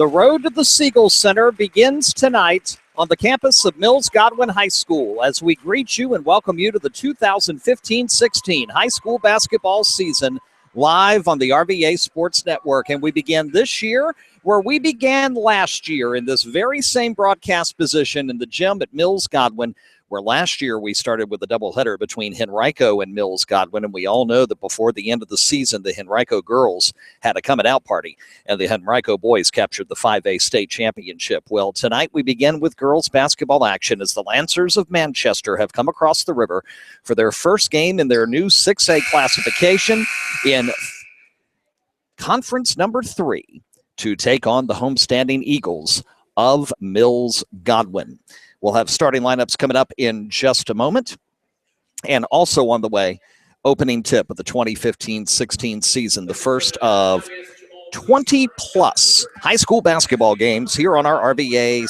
The road to the Siegel Center begins tonight on the campus of Mills Godwin High School as we greet you and welcome you to the 2015-16 high school basketball season live on the RVA Sports Network. And we begin this year where we began last year in this very same broadcast position in the gym at Mills Godwin, where last year we started with a doubleheader between Henrico and Mills Godwin. And we all know that before the end of the season, the Henrico girls had a coming-out party, and the Henrico boys captured the 5A state championship. Well, tonight we begin with girls basketball action as the Lancers of Manchester have come across the river for their first game in their new 6A classification in conference number 3 to take on the homestanding Eagles of Mills Godwin. We'll have starting lineups coming up in just a moment. And also on the way, opening tip of the 2015-16 season, the first of 20-plus high school basketball games here on our RVA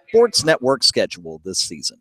Sports Network schedule this season.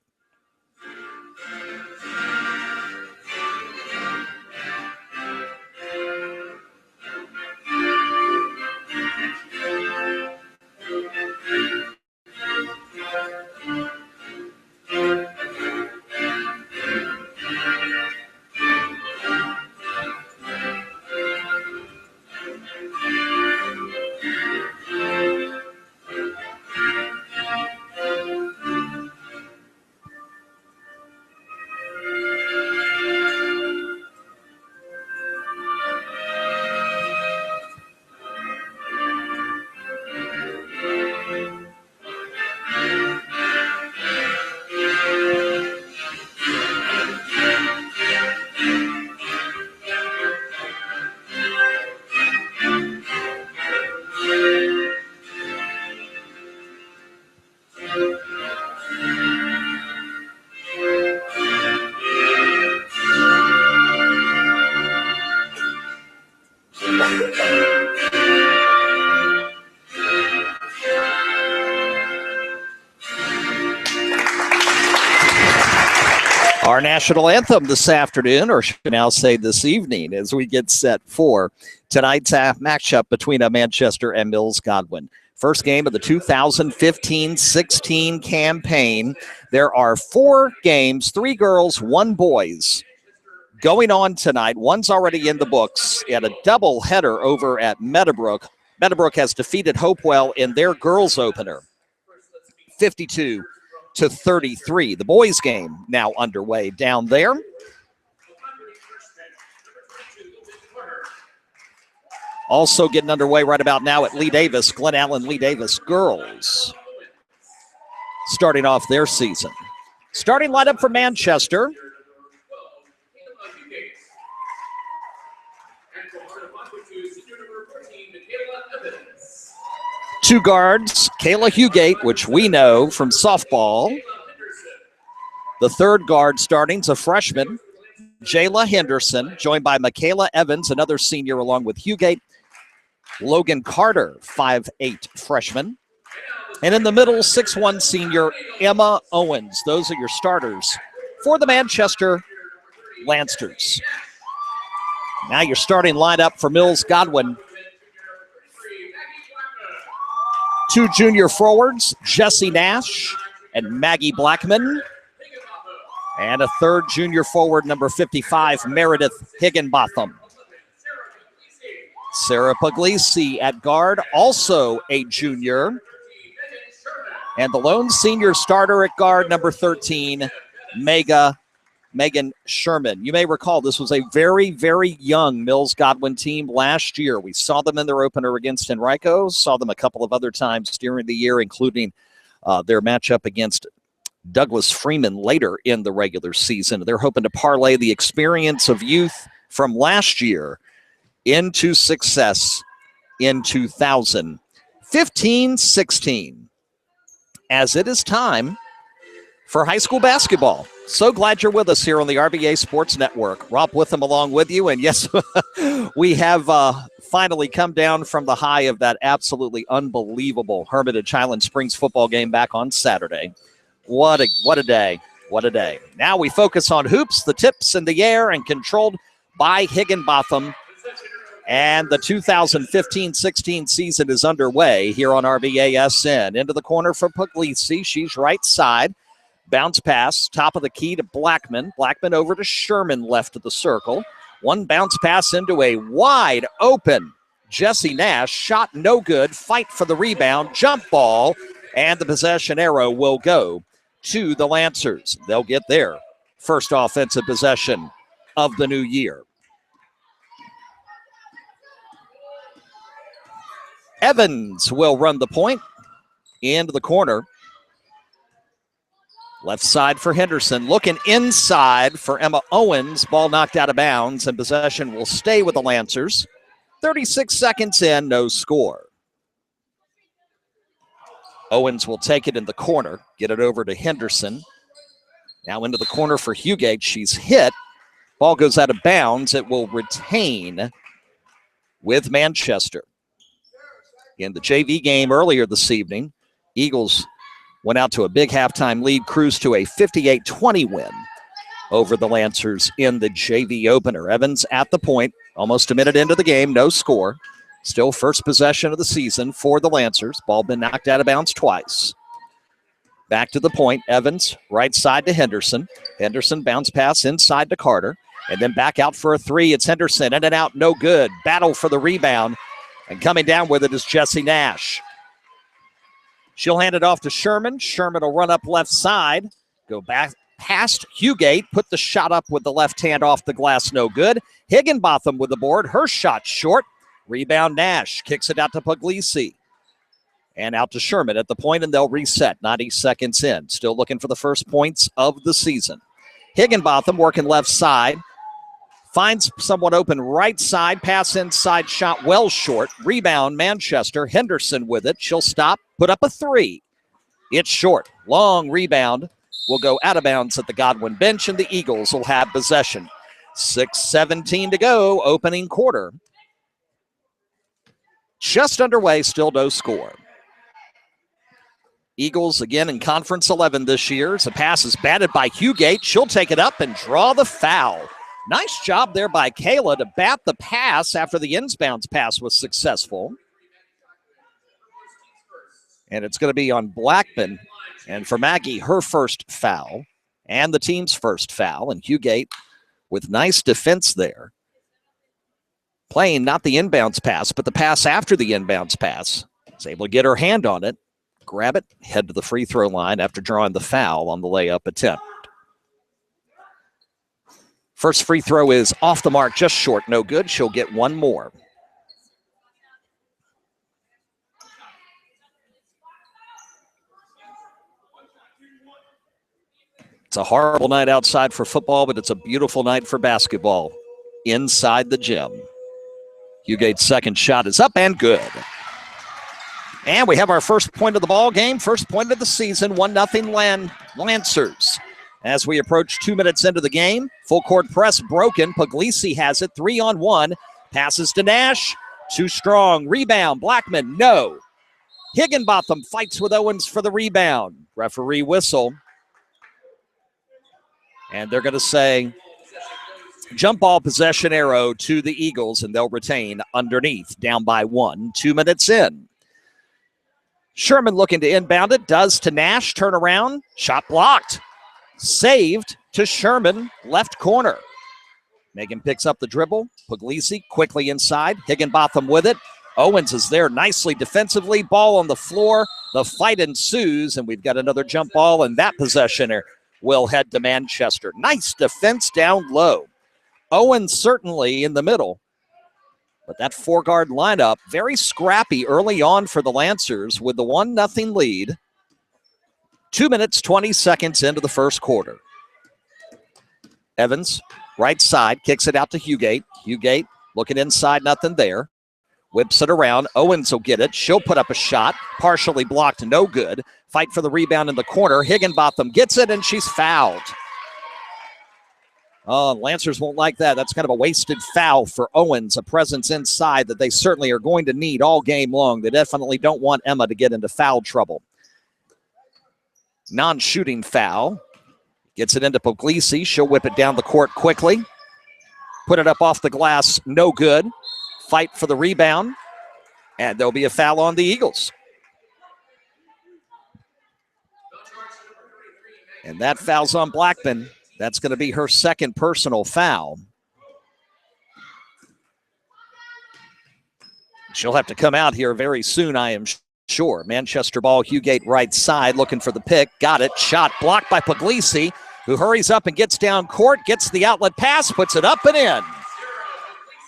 Our national anthem this afternoon, or should I now say this evening, as we get set for tonight's matchup between Manchester and Mills Godwin. First game of the 2015-16 campaign. There are 4 games, 3 girls, 1 boys, going on tonight. One's already in the books at a double header over at Meadowbrook. Meadowbrook has defeated Hopewell in their girls opener, 52-33. The boys' game now underway down there. Also getting underway right about now at Lee Davis, Glen Allen Lee Davis girls, starting off their season. Starting lineup for Manchester. Two guards, Kayla Hugate, which we know from softball. The third guard starting is a freshman, Jayla Henderson, joined by Michaela Evans, another senior, along with Hugate. Logan Carter, 5'8", freshman. And in the middle, 6'1", senior, Emma Owens. Those are your starters for the Manchester Lancers. Now your starting lineup for Mills Godwin. 2 junior forwards, Jesse Nash and Maggie Blackman. And a third junior forward, number 55, Meredith Higginbotham. Sarah Puglisi at guard, also a junior. And the lone senior starter at guard, number 13, Megan Sherman. You may recall this was a very, very young Mills Godwin team last year. We saw them in their opener against Henrico, saw them a couple of other times during the year, including their matchup against Douglas Freeman later in the regular season. They're hoping to parlay the experience of youth from last year into success in 2015-16, as it is time for high school basketball. So glad you're with us here on the RVA Sports Network. Rob Witham along with you. And yes, we have finally come down from the high of that absolutely unbelievable Hermitage Highland Springs football game back on Saturday. What a day. What a day. Now we focus on hoops, the tips in the air, and controlled by Higginbotham And the 2015-16 season is underway here on RVASN. Into the corner for Puglisi. She's right side. Bounce pass, top of the key to Blackman. Blackman over to Sherman, left of the circle. One bounce pass into a wide open Jesse Nash. Shot no good. Fight for the rebound. Jump ball. And the possession arrow will go to the Lancers. They'll get their first offensive possession of the new year. Evans will run the point into the corner. Left side for Henderson. Looking inside for Emma Owens. Ball knocked out of bounds, and possession will stay with the Lancers. 36 seconds in, no score. Owens will take it in the corner, get it over to Henderson. Now into the corner for Hugate. She's hit. Ball goes out of bounds. It will retain with Manchester. In the JV game earlier this evening, Eagles went out to a big halftime lead, cruised to a 58-20 win over the Lancers in the JV opener. Evans at the point, almost a minute into the game, no score. Still first possession of the season for the Lancers. Ball been knocked out of bounds twice. Back to the point, Evans, right side to Henderson. Henderson bounce pass inside to Carter, and then back out for a three. It's Henderson, in and out, no good. Battle for the rebound. And coming down with it is Jesse Nash. She'll hand it off to Sherman. Sherman will run up left side, go back past Hugate, put the shot up with the left hand off the glass, no good. Higginbotham with the board. Her shot short. Rebound Nash. Kicks it out to Puglisi. And out to Sherman at the point, and they'll reset 90 seconds in. Still looking for the first points of the season. Higginbotham working left side. Finds someone open right side. Pass inside, shot well short. Rebound, Manchester. Henderson with it. She'll stop, put up a three. It's short. Long rebound will go out of bounds at the Godwin bench, and the Eagles will have possession. 6:17 to go, opening quarter. Just underway, still no score. Eagles again in Conference 11 this year. So pass is batted by Hugate. She'll take it up and draw the foul. Nice job there by Kayla to bat the pass after the inbounds pass was successful. And it's going to be on Blackman. And for Maggie, her first foul and the team's first foul. And Hugate with nice defense there. Playing not the inbounds pass, but the pass after the inbounds pass. Is able to get her hand on it, grab it, head to the free throw line after drawing the foul on the layup attempt. First free throw is off the mark, just short, no good. She'll get one more. It's a horrible night outside for football, but it's a beautiful night for basketball inside the gym. Hugate's second shot is up and good. And we have our first point of the ball game, first point of the season, 1-0 Lancers. As we approach 2 minutes into the game, full court press broken. Puglisi has it, 3-on-1. Passes to Nash, too strong. Rebound, Blackman, no. Higginbotham fights with Owens for the rebound. Referee whistle. And they're going to say jump ball possession arrow to the Eagles, and they'll retain underneath, down by 1, 2 minutes in. Sherman looking to inbound it, does to Nash, turn around, shot blocked. Saved to Sherman, left corner. Megan picks up the dribble. Puglisi quickly inside. Higginbotham with it. Owens is there nicely defensively. Ball on the floor. The fight ensues, and we've got another jump ball, and that possession will head to Manchester. Nice defense down low. Owens certainly in the middle. But that four-guard lineup, very scrappy early on for the Lancers with the 1-0 lead. 2 minutes, 20 seconds into the first quarter. Evans, right side, kicks it out to Hugate. Hugate looking inside, nothing there. Whips it around. Owens will get it. She'll put up a shot. Partially blocked, no good. Fight for the rebound in the corner. Higginbotham gets it, and she's fouled. Oh, Lancers won't like that. That's kind of a wasted foul for Owens, a presence inside that they certainly are going to need all game long. They definitely don't want Emma to get into foul trouble. Non-shooting foul. Gets it into Puglisi. She'll whip it down the court quickly. Put it up off the glass. No good. fight for the rebound, and there'll be a foul on the Eagles. And that foul's on Blackman. That's going to be her second personal foul. She'll have to come out here very soon, I am sure. Manchester ball, Hugate right side, looking for the pick. Got it. Shot blocked by Puglisi, who hurries up and gets down court, gets the outlet pass, puts it up and in.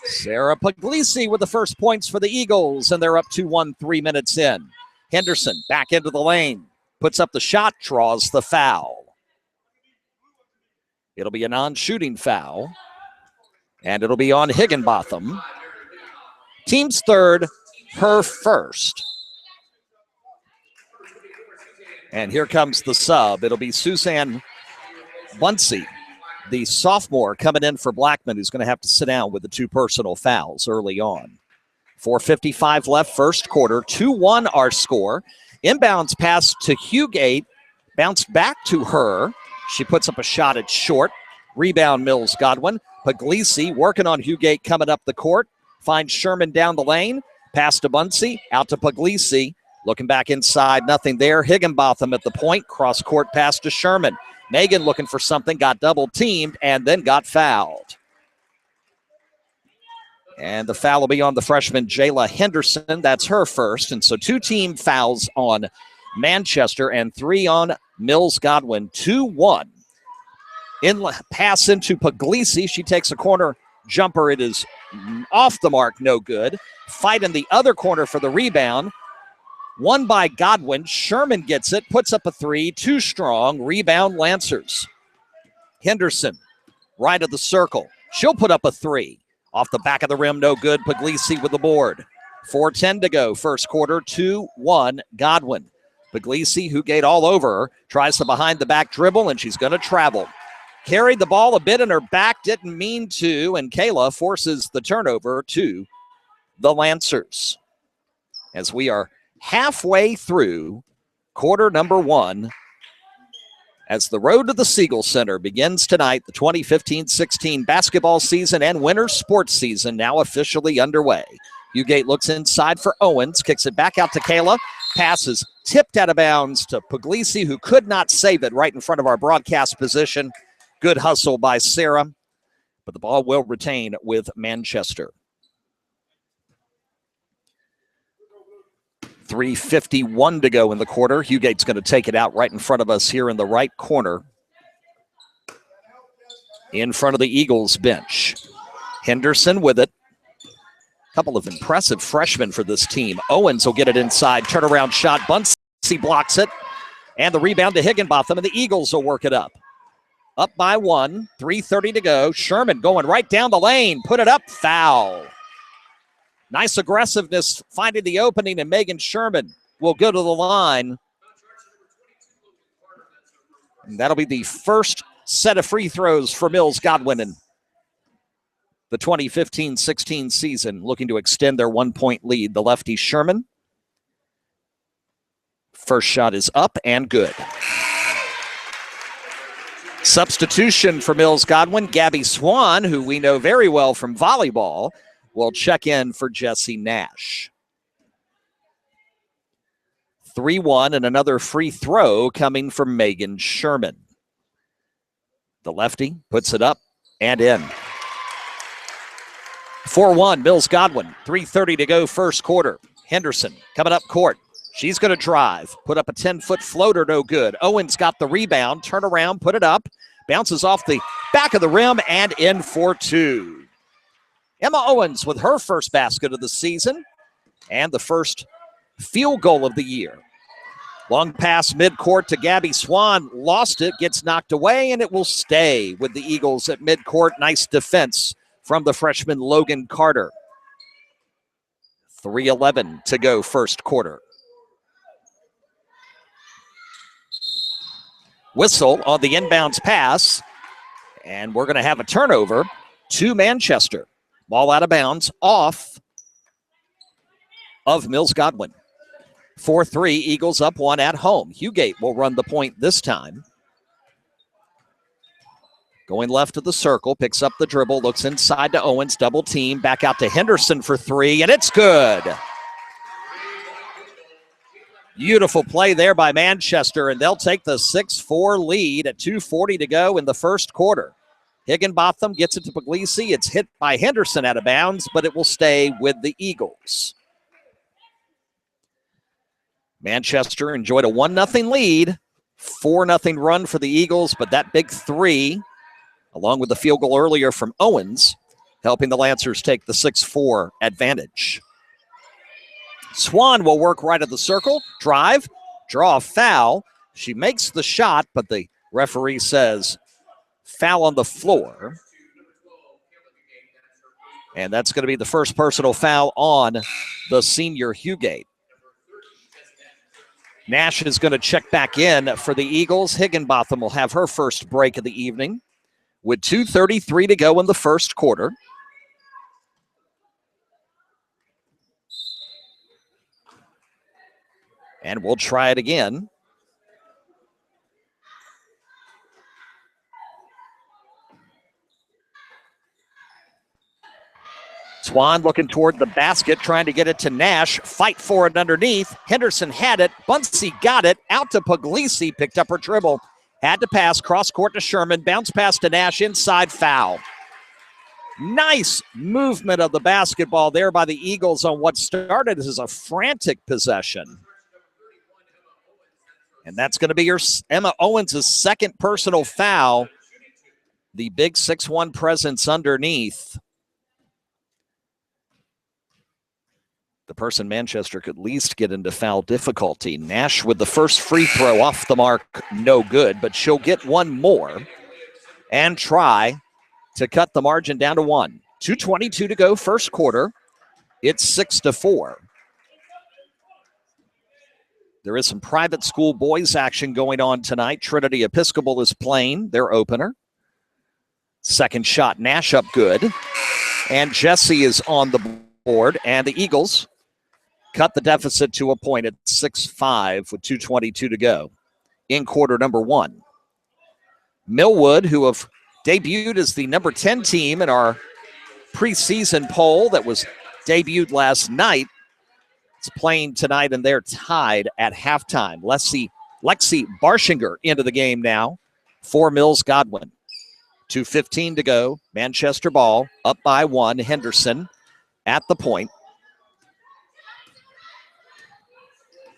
Sarah Puglisi with the first points for the Eagles, and they're up 2-1 3 minutes in. Henderson back into the lane, puts up the shot, draws the foul. It'll be a non-shooting foul, and it'll be on Higginbotham. Team's third, her first. And here comes the sub. It'll be Suzanne Bunsey, the sophomore, coming in for Blackman, who's going to have to sit down with the two personal fouls early on. 4:55 left, first quarter. 2-1 our score. Inbounds pass to Hugate, bounced back to her. She puts up a shot at short. Rebound, Mills Godwin. Puglisi working on Hugate coming up the court. Finds Sherman down the lane. Pass to Bunsey, out to Puglisi. Looking back inside, nothing there. Higginbotham at the point. Cross court pass to Sherman. Megan looking for something, got double teamed, and then got fouled. And the foul will be on the freshman Jayla Henderson. That's her first. And so 2 team fouls on Manchester and 3 on Mills Godwin. 2-1. Pass into Puglisi. She takes a corner jumper. It is off the mark, no good. Fight in the other corner for the rebound. Won by Godwin. Sherman gets it, puts up a 3, too strong. Rebound, Lancers. Henderson, right of the circle. She'll put up a 3. Off the back of the rim, no good. Puglisi with the board. 4:10 to go, first quarter, 2-1 Godwin. Puglisi, Hugate all over her, tries to behind the back dribble, and she's going to travel. Carried the ball a bit in her back, didn't mean to, and Kayla forces the turnover to the Lancers. As we are halfway through quarter number 1, as the road to the Siegel Center begins tonight, the 2015-16 basketball season and winter sports season now officially underway. Hugate looks inside for Owens, kicks it back out to Kayla, passes tipped out of bounds to Puglisi, who could not save it right in front of our broadcast position. Good hustle by Sarah, but the ball will retain with Manchester. 3:51 to go in the quarter. Hugate's going to take it out right in front of us here in the right corner, in front of the Eagles bench. Henderson with it. A couple of impressive freshmen for this team. Owens will get it inside. Turnaround shot. Bunsey blocks it. And the rebound to Higginbotham, and the Eagles will work it up. Up by 1. 3:30 to go. Sherman going right down the lane. Put it up. Foul. Nice aggressiveness finding the opening, and Megan Sherman will go to the line. And that'll be the first set of free throws for Mills Godwin in the 2015-16 season, looking to extend their 1-point lead. The lefty Sherman. First shot is up and good. Substitution for Mills Godwin. Gabby Swan, who we know very well from volleyball, will check in for Jesse Nash. 3-1 and another free throw coming from Megan Sherman. The lefty puts it up and in. 4-1 Mills Godwin. 3:30 to go first quarter. Henderson coming up court. She's going to drive. Put up a 10-foot floater, no good. Owens got the rebound. Turn around, put it up. Bounces off the back of the rim and in for 2. Emma Owens with her first basket of the season and the first field goal of the year. Long pass midcourt to Gabby Swan. Lost it, gets knocked away, and it will stay with the Eagles at midcourt. Nice defense from the freshman Logan Carter. 3:11 to go first quarter. Whistle on the inbounds pass, and we're going to have a turnover to Manchester. Ball out of bounds off of Mills Godwin. 4-3, Eagles up 1 at home. Hugate will run the point this time. Going left of the circle, picks up the dribble, looks inside to Owens, double team, back out to Henderson for three, and it's good. Beautiful play there by Manchester, and they'll take the 6-4 lead at 2:40 to go in the first quarter. Higginbotham gets it to Puglisi. It's hit by Henderson out of bounds, but it will stay with the Eagles. Manchester enjoyed a 1-0 lead, 4-0 run for the Eagles, but that big three, along with the field goal earlier from Owens, helping the Lancers take the 6-4 advantage. Swan will work right at the circle, drive, draw a foul. She makes the shot, but the referee says foul on the floor. And that's going to be the first personal foul on the senior Hugate. Nash is going to check back in for the Eagles. Higginbotham will have her first break of the evening with 2:33 to go in the first quarter. And we'll try it again. Swan looking toward the basket, trying to get it to Nash. Fight for it underneath. Henderson had it. Bunsey got it. Out to Puglisi. Picked up her dribble. Had to pass. Cross court to Sherman. Bounce pass to Nash. Inside foul. Nice movement of the basketball there by the Eagles on what started as a frantic possession. And that's going to be Emma Owens' second personal foul. The big 6'1" presence underneath. The person Manchester could least get into foul difficulty. Nash with the first free throw off the mark, no good, but she'll get one more and try to cut the margin down to one. 2:22 to go, first quarter. It's 6-4. There is some private school boys action going on tonight. Trinity Episcopal is playing their opener. Second shot, Nash up good. And Jesse is on the board, and the Eagles cut the deficit to a point at 6-5 with 2:22 to go in quarter number one. Millwood, who have debuted as the number 10 team in our preseason poll that was debuted last night, is playing tonight, and they're tied at halftime. Lexi Barshinger into the game now for Mills Godwin. 2:15 to go. Manchester ball up by one. Henderson at the point.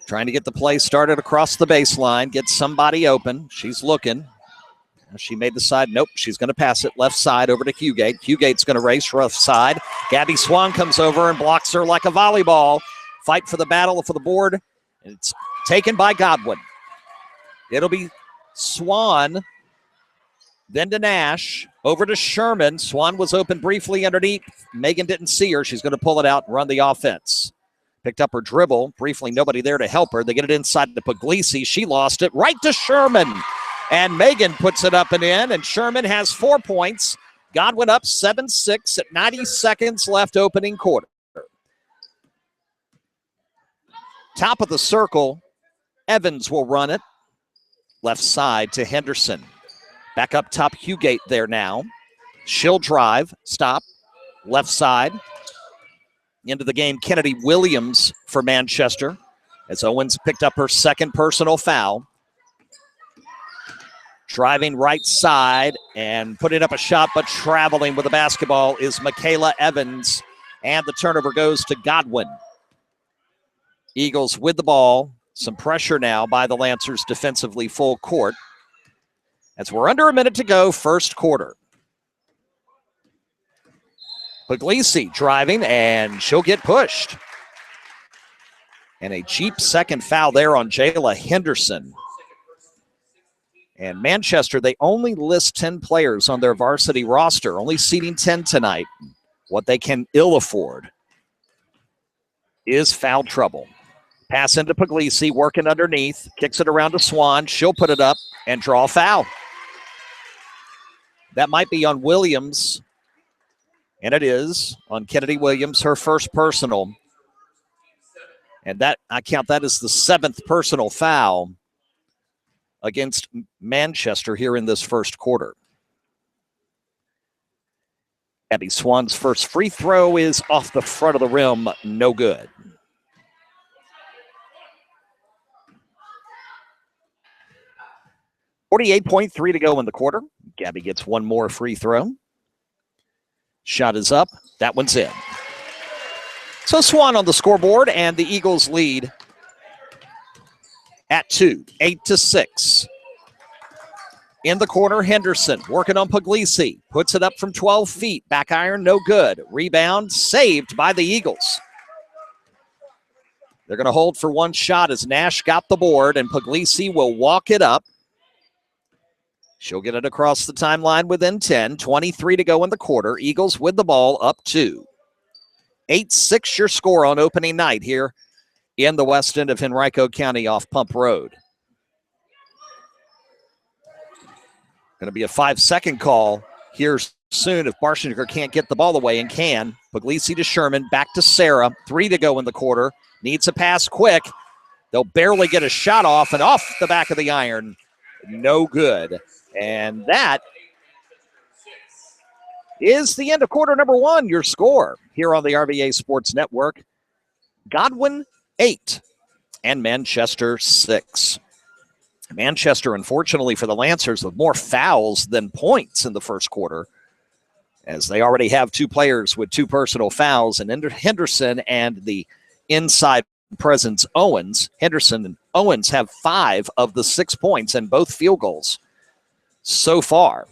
Trying to get the play started across the baseline, get somebody open. She's looking. She made the side. Nope, she's going to pass it left side over to Hugate. Hugate's going to race left side. Gabby Swan comes over and blocks her like a volleyball. Fight for the battle for the board. And it's taken by Godwin. It'll be Swan, then to Nash, over to Sherman. Swan was open briefly underneath. Megan didn't see her. She's going to pull it out and run the offense. Picked up her dribble. Briefly, nobody there to help her. They get it inside to Puglisi. She lost it right to Sherman. And Megan puts it up and in, and Sherman has 4 points. Godwin up 7-6 at 90 seconds left opening quarter. Top of the circle, Evans will run it. Left side to Henderson. Back up top, Hugate there now. She'll drive, stop, left side. Into the game, Kennedy Williams for Manchester, as Owens picked up her second personal foul. Driving right side and putting up a shot, but traveling with the basketball is Michaela Evans, and the turnover goes to Godwin. Eagles with the ball. Some pressure now by the Lancers defensively, full court. As we're under a minute to go, first quarter. Puglisi driving, and she'll get pushed. And a cheap second foul there on Jayla Henderson. And Manchester, they only list 10 players on their varsity roster, only seating 10 tonight. What they can ill afford is foul trouble. Pass into Puglisi, working underneath, kicks it around to Swan. She'll put it up and draw a foul. That might be on Williams. And it is on Kennedy Williams, her first personal. And that, I count that as the 7th personal foul against Manchester here in this first quarter. Abby Swan's first free throw is off the front of the rim, no good. .3 to go in the quarter. Gabby gets one more free throw. Shot is up. That one's in. So Swan on the scoreboard, and the Eagles lead at 2, 8-6. In the corner, Henderson working on Puglisi. Puts it up from 12 feet. Back iron, no good. Rebound saved by the Eagles. They're going to hold for one shot as Nash got the board, and Puglisi will walk it up. She'll get it across the timeline within 10. 23 to go in the quarter. Eagles with the ball up 2. 8-6 your score on opening night here in the west end of Henrico County off Pump Road. Going to be a 5-second call here soon if Barshinger can't get the ball away, and can. Puglisi to Sherman, back to Sarah. 3 to go in the quarter. Needs a pass quick. They'll barely get a shot off, and off the back of the iron. No good. And that is the end of quarter number 1. Your score here on the RVA Sports Network. Godwin 8 and Manchester 6. Manchester, unfortunately for the Lancers, with more fouls than points in the first quarter, as they already have 2 players with 2 personal fouls, and Henderson and the inside presence Owens. Henderson and Owens have 5 of the 6 points and both field goals so far.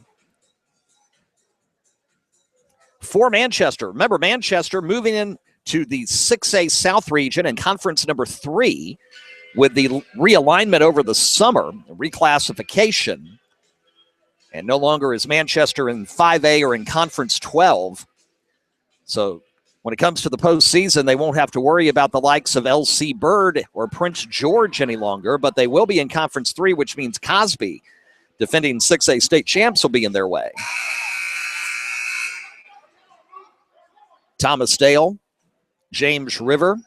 For Manchester, remember Manchester moving into the 6A South region and conference number 3 with the realignment over the summer, reclassification, and no longer is Manchester in 5A or in conference 12. So when it comes to the postseason, they won't have to worry about the likes of LC Bird or Prince George any longer, but they will be in conference 3, which means Cosby, defending 6A state champs, will be in their way. Thomas Dale, James River,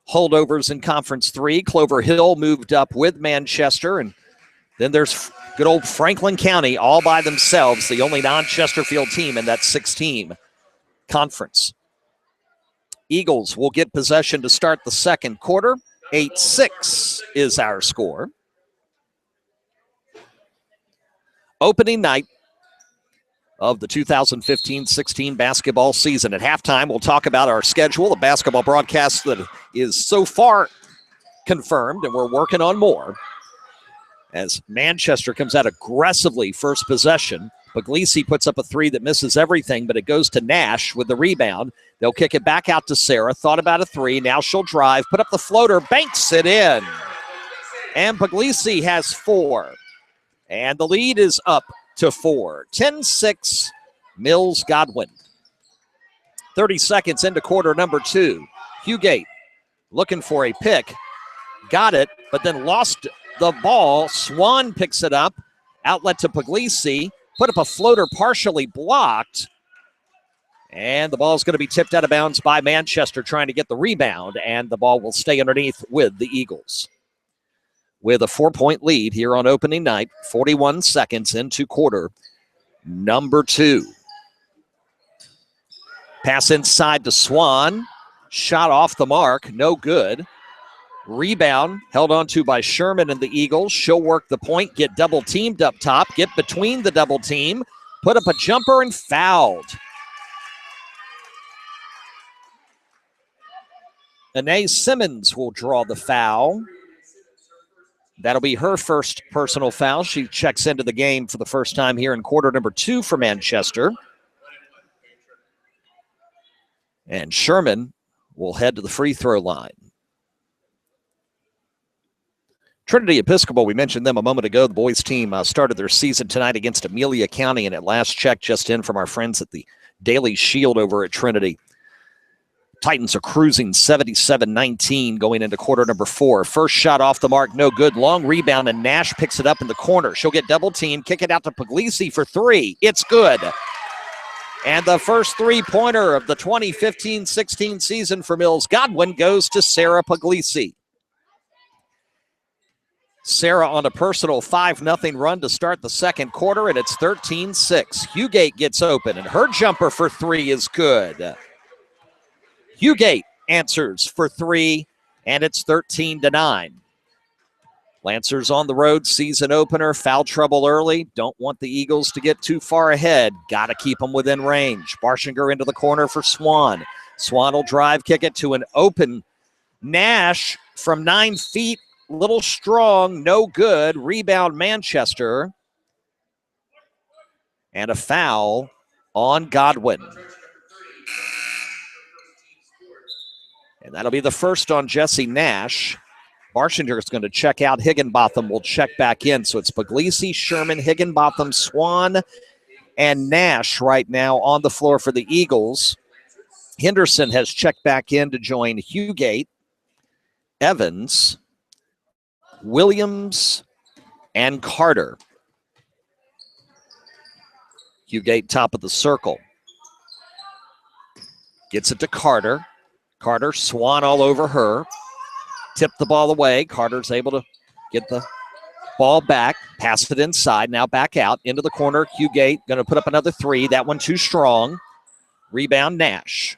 holdovers in conference 3. Clover Hill moved up with Manchester, and then there's good old Franklin County all by themselves, the only non-Chesterfield team in that 6-team conference. Eagles will get possession to start the second quarter. 8-6 is our score. Opening night of the 2015-16 basketball season. At halftime, we'll talk about our schedule, the basketball broadcast that is so far confirmed, and we're working on more. As Manchester comes out aggressively first possession, Puglisi puts up a 3 that misses everything, but it goes to Nash with the rebound. They'll kick it back out to Sarah. Thought about a 3. Now she'll drive, put up the floater, banks it in. And Puglisi has 4. And the lead is up to 4. 10-6, Mills Godwin. 30 seconds into quarter number 2. Hugate looking for a pick. Got it, but then lost the ball. Swan picks it up. Outlet to Puglisi. Put up a floater partially blocked. And the ball is going to be tipped out of bounds by Manchester trying to get the rebound. And the ball will stay underneath with the Eagles. With a 4-point lead here on opening night, 41 seconds into quarter number 2. Pass inside to Swan. Shot off the mark, no good. Rebound held on to by Sherman and the Eagles. She'll work the point, get double teamed up top, get between the double team, put up a jumper and fouled. Anae Simmons will draw the foul. That'll be her first personal foul. She checks into the game for the first time here in quarter number 2 for Manchester. And Sherman will head to the free throw line. Trinity Episcopal, we mentioned them a moment ago. The boys team started their season tonight against Amelia County, and at last check just in from our friends at the Daily Shield over at Trinity. Titans are cruising 77-19 going into quarter number 4. First shot off the mark, no good. Long rebound, and Nash picks it up in the corner. She'll get double teamed, kick it out to Puglisi for 3. It's good. And the first 3-pointer of the 2015-16 season for Mills Godwin goes to Sarah Puglisi. Sarah on a personal 5-0 run to start the second quarter, and it's 13-6. Hugate gets open, and her jumper for three is good. Hugate answers for three, and it's 13-9. Lancers on the road, season opener, foul trouble early. Don't want the Eagles to get too far ahead. Got to keep them within range. Barshinger into the corner for Swan. Swan will drive, kick it to an open Nash from 9 feet. Little strong, no good. Rebound Manchester. And a foul on Godwin. And that'll be the first on Jesse Nash. Barshinger is going to check out. Higginbotham will check back in. So it's Puglisi, Sherman, Higginbotham, Swan, and Nash right now on the floor for the Eagles. Henderson has checked back in to join Hugate, Evans, Williams, and Carter. Hugate top of the circle. Gets it to Carter. Carter, Swan all over her. Tipped the ball away. Carter's able to get the ball back, pass it inside, now back out into the corner. Hugate going to put up another three. That one too strong. Rebound Nash.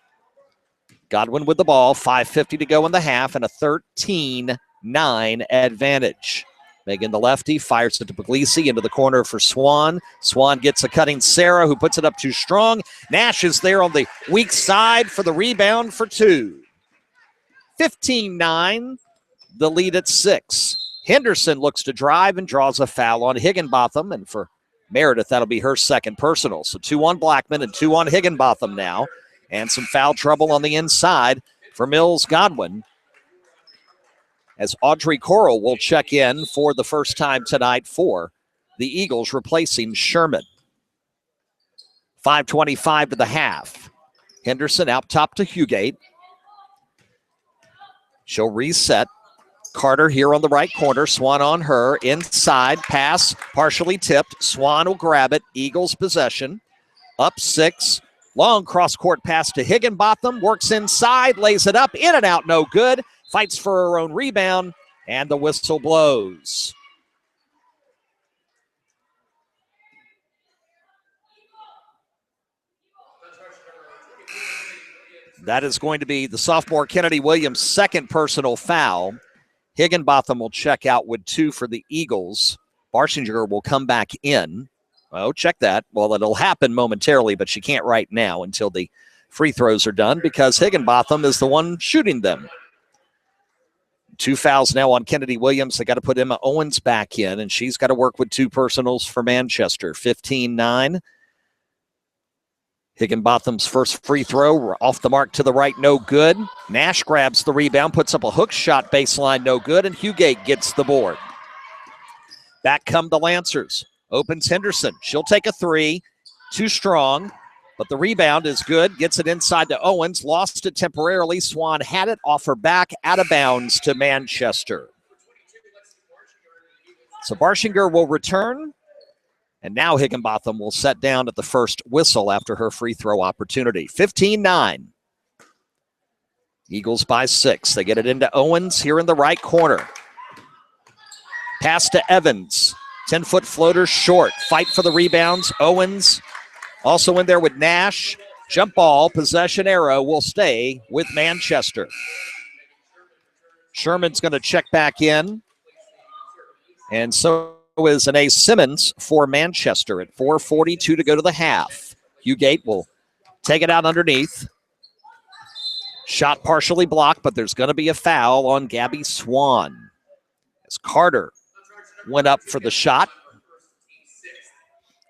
Godwin with the ball, 5:50 to go in the half, and a 13-9 advantage. Megan the lefty fires it to Puglisi into the corner for Swan. Swan gets a cutting Sarah, who puts it up too strong. Nash is there on the weak side for the rebound for two. 15-9, the lead at 6. Henderson looks to drive and draws a foul on Higginbotham, and for Meredith, that'll be her second personal. So 2 on Blackman and 2 on Higginbotham now, and some foul trouble on the inside for Mills Godwin, as Audrey Coral will check in for the first time tonight for the Eagles, replacing Sherman. 5:25 to the half. Henderson out top to Hugate. She'll reset. Carter here on the right corner. Swan on her. Inside. Pass partially tipped. Swan will grab it. Eagles possession. Up 6. Long cross-court pass to Higginbotham. Works inside. Lays it up. In and out. No good. Fights for her own rebound. And the whistle blows. That is going to be the sophomore Kennedy Williams' second personal foul. Higginbotham will check out with 2 for the Eagles. Barshinger will come back in. Oh, check that. Well, it'll happen momentarily, but she can't right now until the free throws are done, because Higginbotham is the one shooting them. 2 fouls now on Kennedy Williams. They got to put Emma Owens back in, and she's got to work with 2 personals for Manchester. 15-9. Higginbotham's first free throw off the mark to the right, no good. Nash grabs the rebound, puts up a hook shot baseline, no good, and Hugate gets the board. Back come the Lancers. Opens Henderson. She'll take a 3. Too strong, but the rebound is good. Gets it inside to Owens. Lost it temporarily. Swan had it off her back, out of bounds to Manchester. So Barshinger will return. And now Higginbotham will set down at the first whistle after her free throw opportunity. 15-9. Eagles by 6. They get it into Owens here in the right corner. Pass to Evans. 10-foot floater short. Fight for the rebounds. Owens also in there with Nash. Jump ball, possession arrow will stay with Manchester. Sherman's going to check back in. And so is an A. Simmons for Manchester at 4:42 to go to the half. Hugate will take it out underneath. Shot partially blocked, but there's going to be a foul on Gabby Swan, as Carter went up for the shot.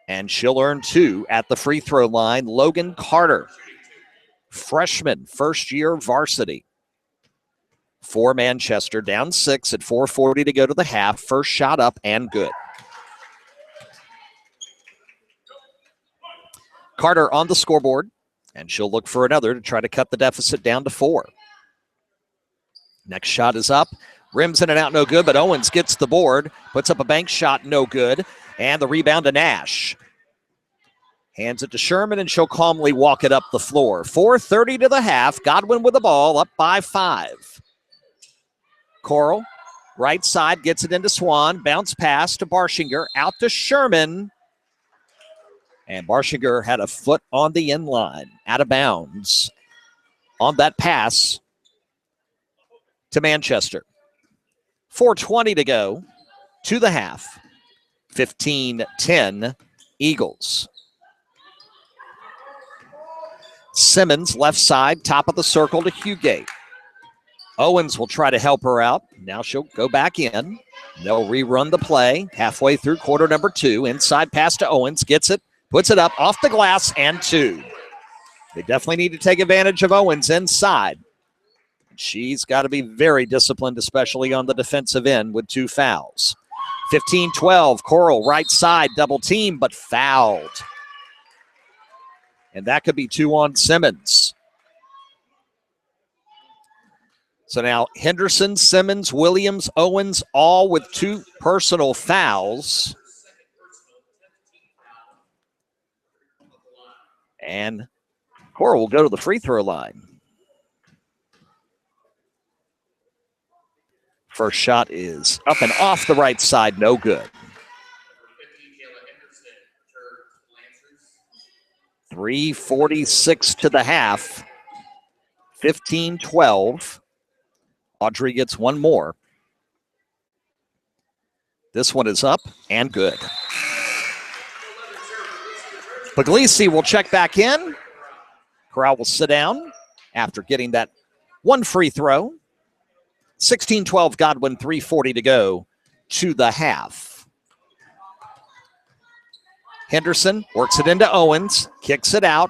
And she'll earn 2 at the free throw line. Logan Carter, freshman, first year varsity for Manchester, down 6 at 4:40 to go to the half. First shot up and good. Carter on the scoreboard, and she'll look for another to try to cut the deficit down to 4. Next shot is up. Rims in and out, no good, but Owens gets the board. Puts up a bank shot, no good. And the rebound to Nash. Hands it to Sherman, and she'll calmly walk it up the floor. 4:30 to the half. Godwin with the ball, up by 5. Coral Right side gets it into Swan. Bounce pass to Barshinger. Out to Sherman. And Barshinger had a foot on the end line. Out of bounds on that pass to Manchester. 4:20 to go to the half. 15-10 Eagles. Simmons, left side, top of the circle to Hugate. Owens will try to help her out. Now she'll go back in. They'll rerun the play halfway through quarter number 2. Inside pass to Owens. Gets it, puts it up off the glass, and 2. They definitely need to take advantage of Owens inside. She's got to be very disciplined, especially on the defensive end with 2 fouls. 15-12, Coral right side, double team, but fouled. And that could be 2 on Simmons. So now Henderson, Simmons, Williams, Owens, all with 2 personal fouls. And Coral will go to the free throw line. First shot is up and off the right side, no good. 3:46 to the half. 15-12. Audrey gets one more. This one is up and good. Puglisi will check back in. Corral will sit down after getting that one free throw. 16-12 Godwin, 3:40 to go to the half. Henderson works it into Owens, kicks it out.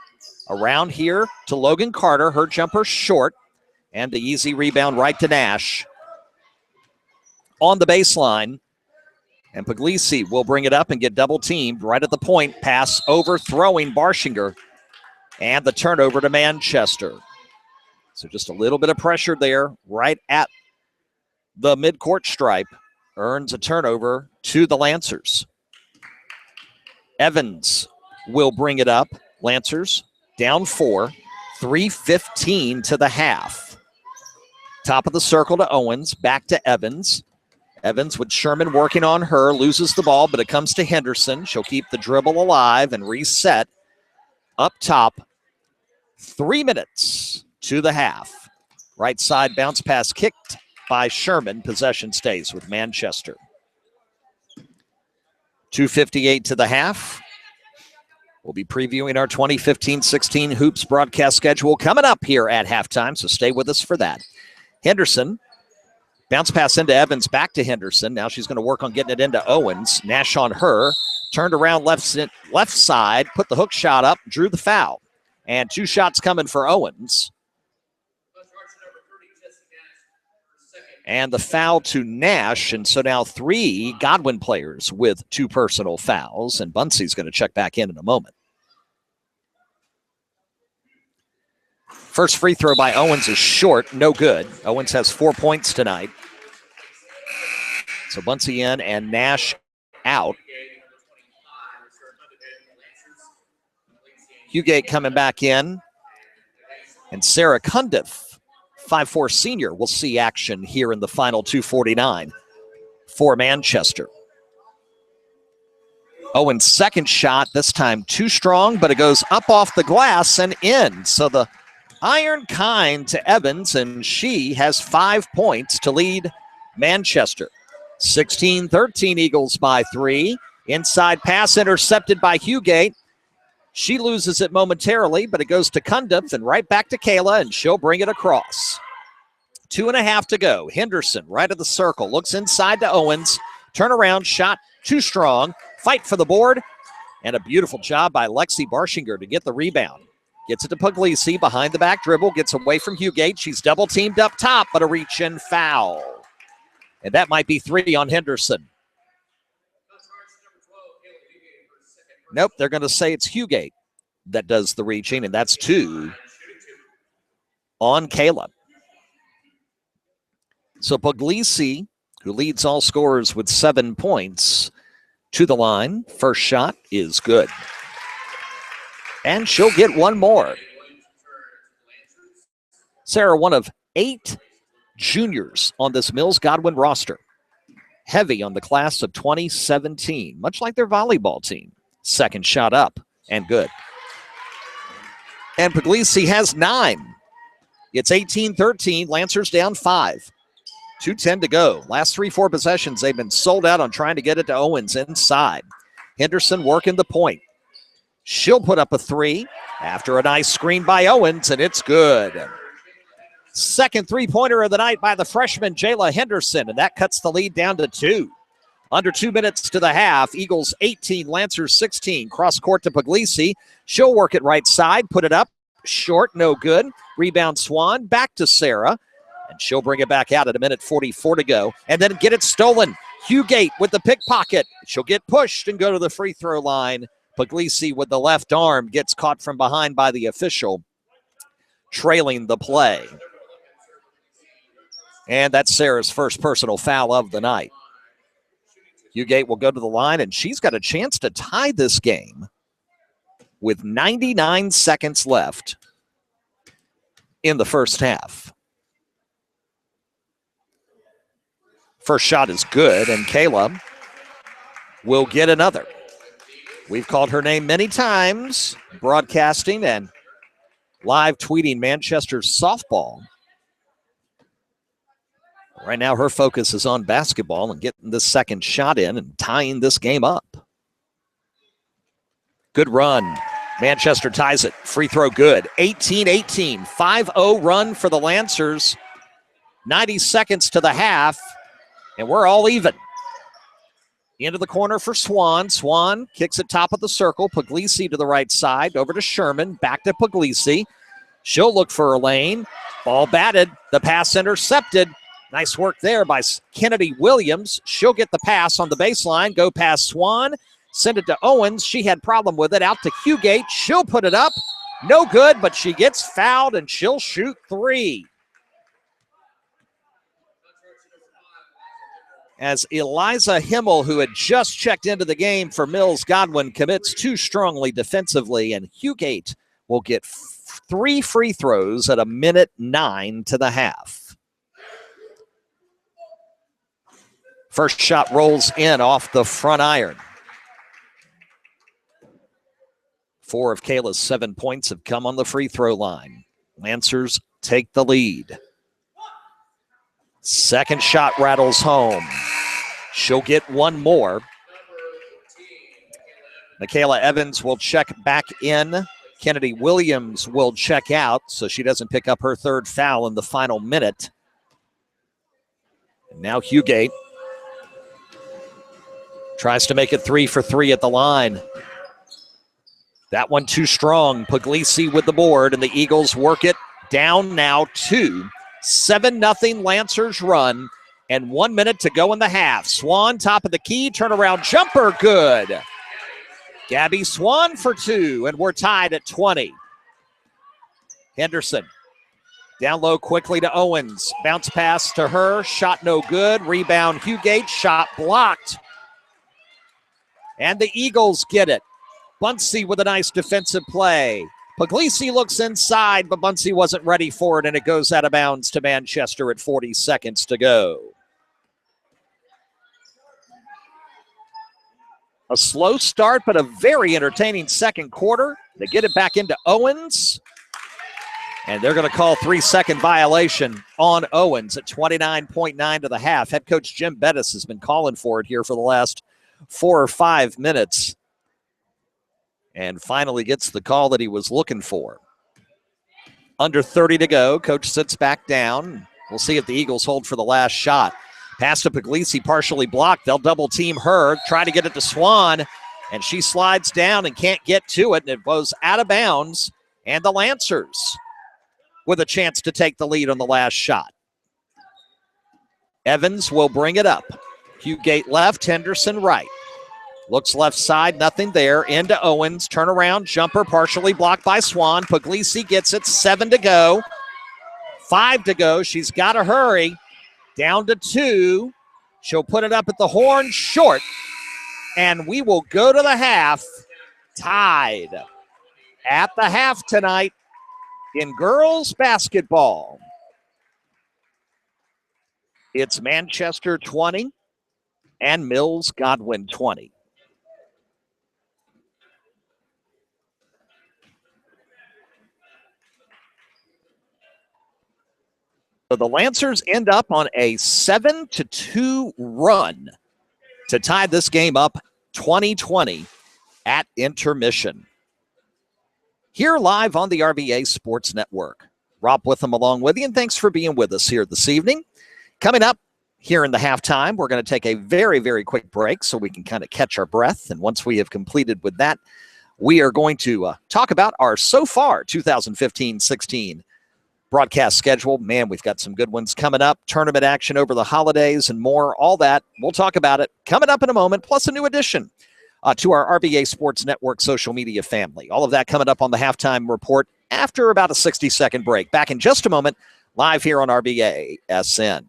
Around here to Logan Carter. Her jumper short. And the easy rebound right to Nash. On the baseline. And Puglisi will bring it up and get double teamed right at the point. Pass overthrowing Barshinger. And the turnover to Manchester. So just a little bit of pressure there right at the midcourt stripe. Earns a turnover to the Lancers. Evans will bring it up. Lancers down 4. 3:15 to the half. Top of the circle to Owens. Back to Evans. Evans with Sherman working on her. Loses the ball, but it comes to Henderson. She'll keep the dribble alive and reset up top. 3 minutes to the half. Right side bounce pass kicked by Sherman. Possession stays with Manchester. 2:58 to the half. We'll be previewing our 2015-16 Hoops broadcast schedule coming up here at halftime, so stay with us for that. Henderson, bounce pass into Evans, back to Henderson. Now she's going to work on getting it into Owens. Nash on her, turned around left side, put the hook shot up, drew the foul. And 2 shots coming for Owens. And the foul to Nash, and so now 3 Godwin players with 2 personal fouls, and Bunsey's going to check back in a moment. First free throw by Owens is short, no good. Owens has 4 points tonight. So Bunsey in and Nash out. Hugate coming back in. And Sarah Cundiff, 5'4" senior, will see action here in the final 2:49 for Manchester. Owens' second shot, this time too strong, but it goes up off the glass and in. So the iron kind to Evans, and she has 5 points to lead Manchester. 16-13 Eagles by 3. Inside pass intercepted by Hugate. She loses it momentarily, but it goes to Cundiff and right back to Kayla, and she'll bring it across. 2.5 to go. Henderson right at the circle. Looks inside to Owens. Turnaround shot too strong. Fight for the board. And a beautiful job by Lexi Barshinger to get the rebound. Gets it to Puglisi behind the back dribble. Gets away from Hugate. She's double teamed up top, but a reach-in foul. And that might be 3 on Henderson. Nope, they're going to say it's Hugate that does the reaching, and that's 2 on Kayla. So Puglisi, who leads all scorers with 7 points, to the line. First shot is good. And she'll get one more. Sarah, one of 8 juniors on this Mills Godwin roster. heavy on the class of 2017, much like their volleyball team. Second shot up and good. And Puglisi has 9. It's 18-13. Lancers down 5. 2:10 to go. Last 3-4 possessions, they've been sold out on trying to get it to Owens inside. Henderson working the point. She'll put up a 3 after a nice screen by Owens, and it's good. Second three-pointer of the night by the freshman Jayla Henderson, and that cuts the lead down to 2. Under 2 minutes to the half. Eagles 18, Lancers 16. Cross court to Puglisi. She'll work it right side, put it up. Short, no good. Rebound Swan, back to Sarah. And she'll bring it back out at 1:44 to go. And then get it stolen. Hugate with the pickpocket. She'll get pushed and go to the free throw line. Puglisi with the left arm gets caught from behind by the official, trailing the play. And that's Sarah's first personal foul of the night. Hugate will go to the line, and she's got a chance to tie this game with 99 seconds left in the first half. First shot is good, and Kayla will get another. We've called her name many times, broadcasting and live tweeting Manchester's softball. Right now, her focus is on basketball and getting this second shot in and tying this game up. Good run. Manchester ties it. Free throw good. 18-18. 5-0 run for the Lancers. 90 seconds to the half, and we're all even. Into the corner for Swan. Swan kicks it top of the circle. Puglisi to the right side. Over to Sherman. Back to Puglisi. She'll look for her lane. Ball batted. The pass intercepted. Nice work there by Kennedy Williams. She'll get the pass on the baseline. Go past Swan. Send it to Owens. She had problem with it. Out to Hugate. She'll put it up. No good, but she gets fouled, and she'll shoot 3. As Eliza Himmel, who had just checked into the game for Mills Godwin, commits too strongly defensively, and Hugate will get 3 free throws at 1:09 to the half. First shot rolls in off the front iron. 4 of Kayla's 7 points have come on the free throw line. Lancers take the lead. Second shot rattles home. She'll get one more. Michaela Evans will check back in. Kennedy Williams will check out, so she doesn't pick up her third foul in the final minute. And now Hugate tries to make it 3 for 3 at the line. That one too strong. Puglisi with the board, and the Eagles work it down now 2. 7-0 Lancers run, and 1 minute to go in the half. Swan, top of the key, turnaround jumper, good. Gabby Swan for 2, and we're tied at 20. Henderson, down low quickly to Owens. Bounce pass to her, shot no good. Rebound Hugate, shot blocked. And the Eagles get it. Bunsey with a nice defensive play. Puglisi looks inside, but Bunsey wasn't ready for it, and it goes out of bounds to Manchester at 40 seconds to go. A slow start, but a very entertaining second quarter. They get it back into Owens, and they're going to call 3-second violation on Owens at 29.9 to the half. Head coach Jim Bettis has been calling for it here for the last 4 or 5 minutes, and finally gets the call that he was looking for. Under 30 to go. Coach sits back down. We'll see if the Eagles hold for the last shot. Pass to Puglisi, partially blocked. They'll double team her, try to get it to Swan, and she slides down and can't get to it, and it goes out of bounds. And the Lancers with a chance to take the lead on the last shot. Evans will bring it up. Hugate left, Henderson right. Looks left side, nothing there. Into Owens, turnaround, jumper, partially blocked by Swan. Puglisi gets it, 7 to go. 5 to go, she's got to hurry. Down to 2. She'll put it up at the horn, short. And we will go to the half, tied at the half tonight in girls basketball. It's Manchester 20, and Mills Godwin 20. So the Lancers end up on a 7-2 run to tie this game up 2020 at intermission. Here live on the RVA Sports Network. Rob Witham along with you, and thanks for being with us here this evening. Coming up here in the halftime, we're going to take a very, very quick break so we can kind of catch our breath. And once we have completed with that, we are going to talk about our so far 2015-16 broadcast schedule. Man, we've got some good ones coming up. Tournament action over the holidays and more. All that. We'll talk about it coming up in a moment, plus a new addition to our RVA Sports Network social media family. All of that coming up on the halftime report after about a 60-second break. Back in just a moment, live here on RVA SN.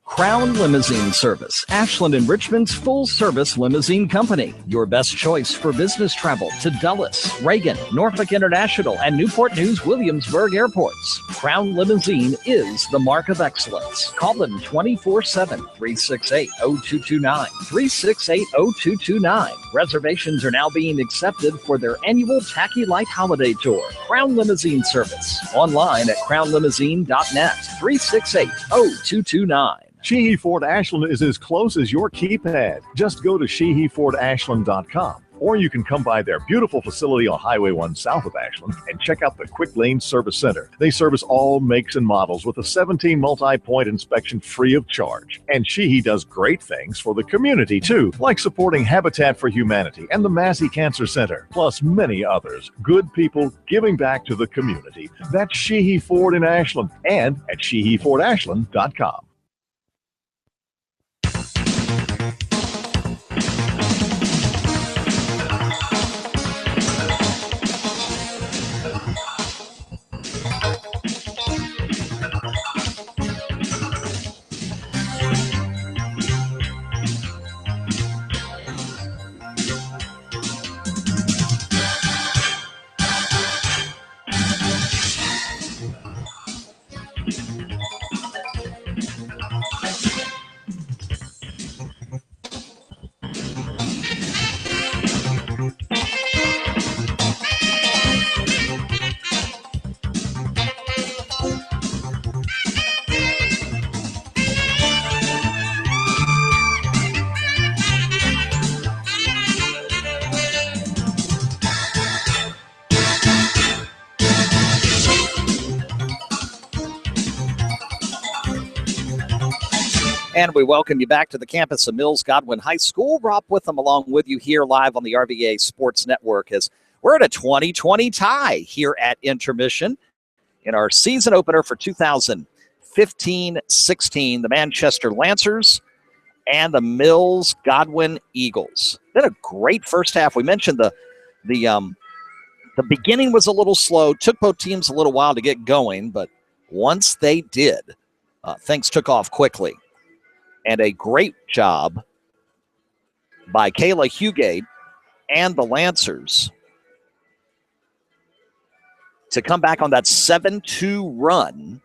Crown Limousine Service, Ashland and Richmond's full-service limousine company. Your best choice for business travel to Dulles, Reagan, Norfolk International, and Newport News Williamsburg airports. Crown Limousine is the mark of excellence. Call them 24/7, 368-0229, 368-0229. Reservations are now being accepted for their annual Tacky Light Holiday Tour. Crown Limousine Service, online at crownlimousine.net, 368-0229. Sheehy Ford Ashland is as close as your keypad. Just go to sheehyfordashland.com, or you can come by their beautiful facility on Highway 1 south of Ashland and check out the Quick Lane Service Center. They service all makes and models with a 17 multi-point inspection free of charge. And Sheehy does great things for the community too, like supporting Habitat for Humanity and the Massey Cancer Center, plus many others. Good people giving back to the community. That's Sheehy Ford in Ashland and at sheehyfordashland.com. And we welcome you back to the campus of Mills Godwin High School. Rob Witham along with you here live on the RVA Sports Network as we're at a 2020 tie here at intermission in our season opener for 2015-16, the Manchester Lancers and the Mills Godwin Eagles. Been a great first half. We mentioned the beginning was a little slow, took both teams a little while to get going, but once they did, things took off quickly. And a great job by Kayla Hugate and the Lancers to come back on that 7-2 run.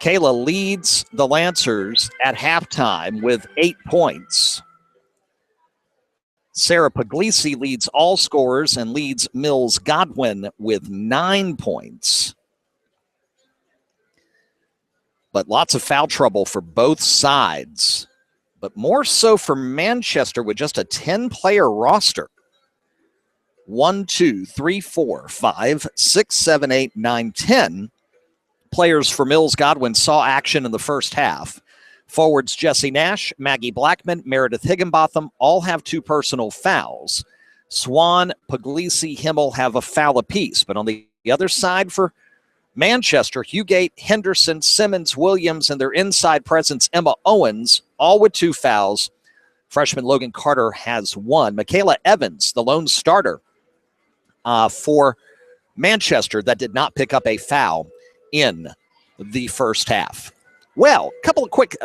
Kayla leads the Lancers at halftime with 8 points. Sarah Puglisi leads all scorers and leads Mills Godwin with 9 points. But lots of foul trouble for both sides, but more so for Manchester with just a 10-player roster. 1, 2, 3, 4, 5, 6, 7, 8, 9, 10 players for Mills Godwin saw action in the first half. Forwards Jesse Nash, Maggie Blackman, Meredith Higginbotham all have 2 personal fouls. Swan, Puglisi, Himmel have a foul apiece, but on the other side for Manchester, Hugate, Henderson, Simmons, Williams, and their inside presence, Emma Owens, all with 2 fouls. Freshman Logan Carter has 1. Michaela Evans, the lone starter for Manchester, that did not pick up a foul in the first half. Well, a couple of quick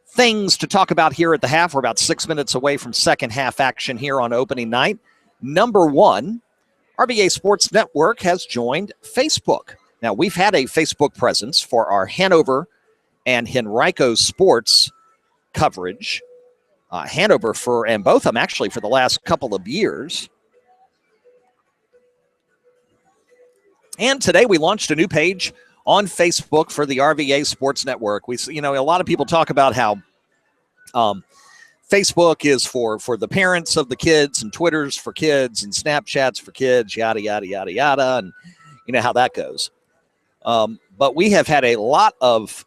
things to talk about here at the half. We're about 6 minutes away from second half action here on opening night. Number one, RVA Sports Network has joined Facebook. Now, we've had a Facebook presence for our Hanover and Henrico sports coverage. Hanover and both of them actually for the last couple of years. And today we launched a new page on Facebook for the RVA Sports Network. A lot of people talk about how Facebook is for the parents of the kids, and Twitter's for kids, and Snapchat's for kids, yada, yada, yada, yada, and you know how that goes. But we have had a lot of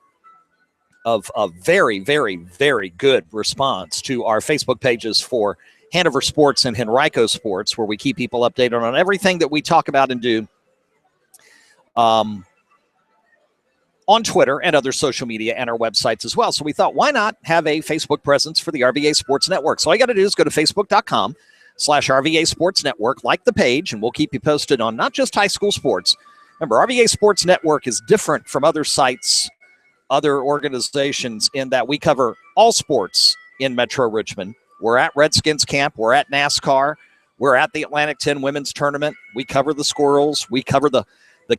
very, very, very good response to our Facebook pages for Hanover Sports and Henrico Sports, where we keep people updated on everything that we talk about and do on Twitter and other social media and our websites as well. So we thought, why not have a Facebook presence for the RVA Sports Network? So all you got to do is go to facebook.com/RVA Sports Network, like the page, and we'll keep you posted on not just high school sports. Remember, RVA Sports Network is different from other sites, other organizations, in that we cover all sports in Metro Richmond. We're at Redskins camp. We're at NASCAR. We're at the Atlantic 10 women's tournament. We cover the Squirrels. We cover the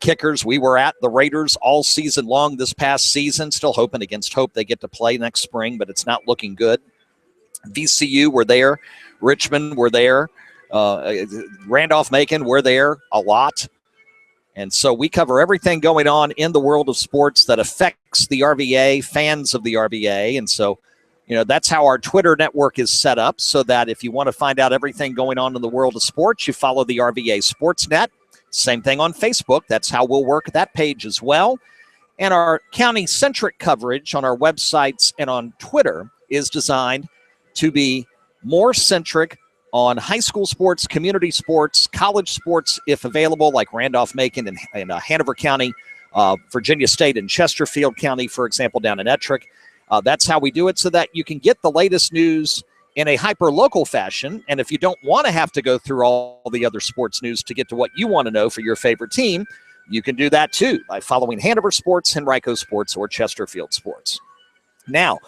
Kickers. We were at the Raiders all season long this past season, still hoping against hope they get to play next spring, but it's not looking good. VCU, we're there. Richmond, we're there. Randolph-Macon, we're there a lot. And so we cover everything going on in the world of sports that affects the RVA, fans of the RVA. And so, that's how our Twitter network is set up, so that if you want to find out everything going on in the world of sports, you follow the RVA Sports Net. Same thing on Facebook. That's how we'll work that page as well. And our county-centric coverage on our websites and on Twitter is designed to be more centric on high school sports, community sports, college sports, if available, like Randolph-Macon and Hanover County, Virginia State and Chesterfield County, for example, down in Ettrick. That's how we do it, so that you can get the latest news in a hyper-local fashion. And if you don't want to have to go through all the other sports news to get to what you want to know for your favorite team, you can do that too by following Hanover Sports, Henrico Sports, or Chesterfield Sports. Now,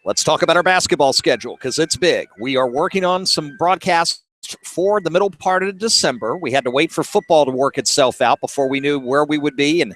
let's talk about our basketball schedule, because it's big. We are working on some broadcasts for the middle part of December. We had to wait for football to work itself out before we knew where we would be and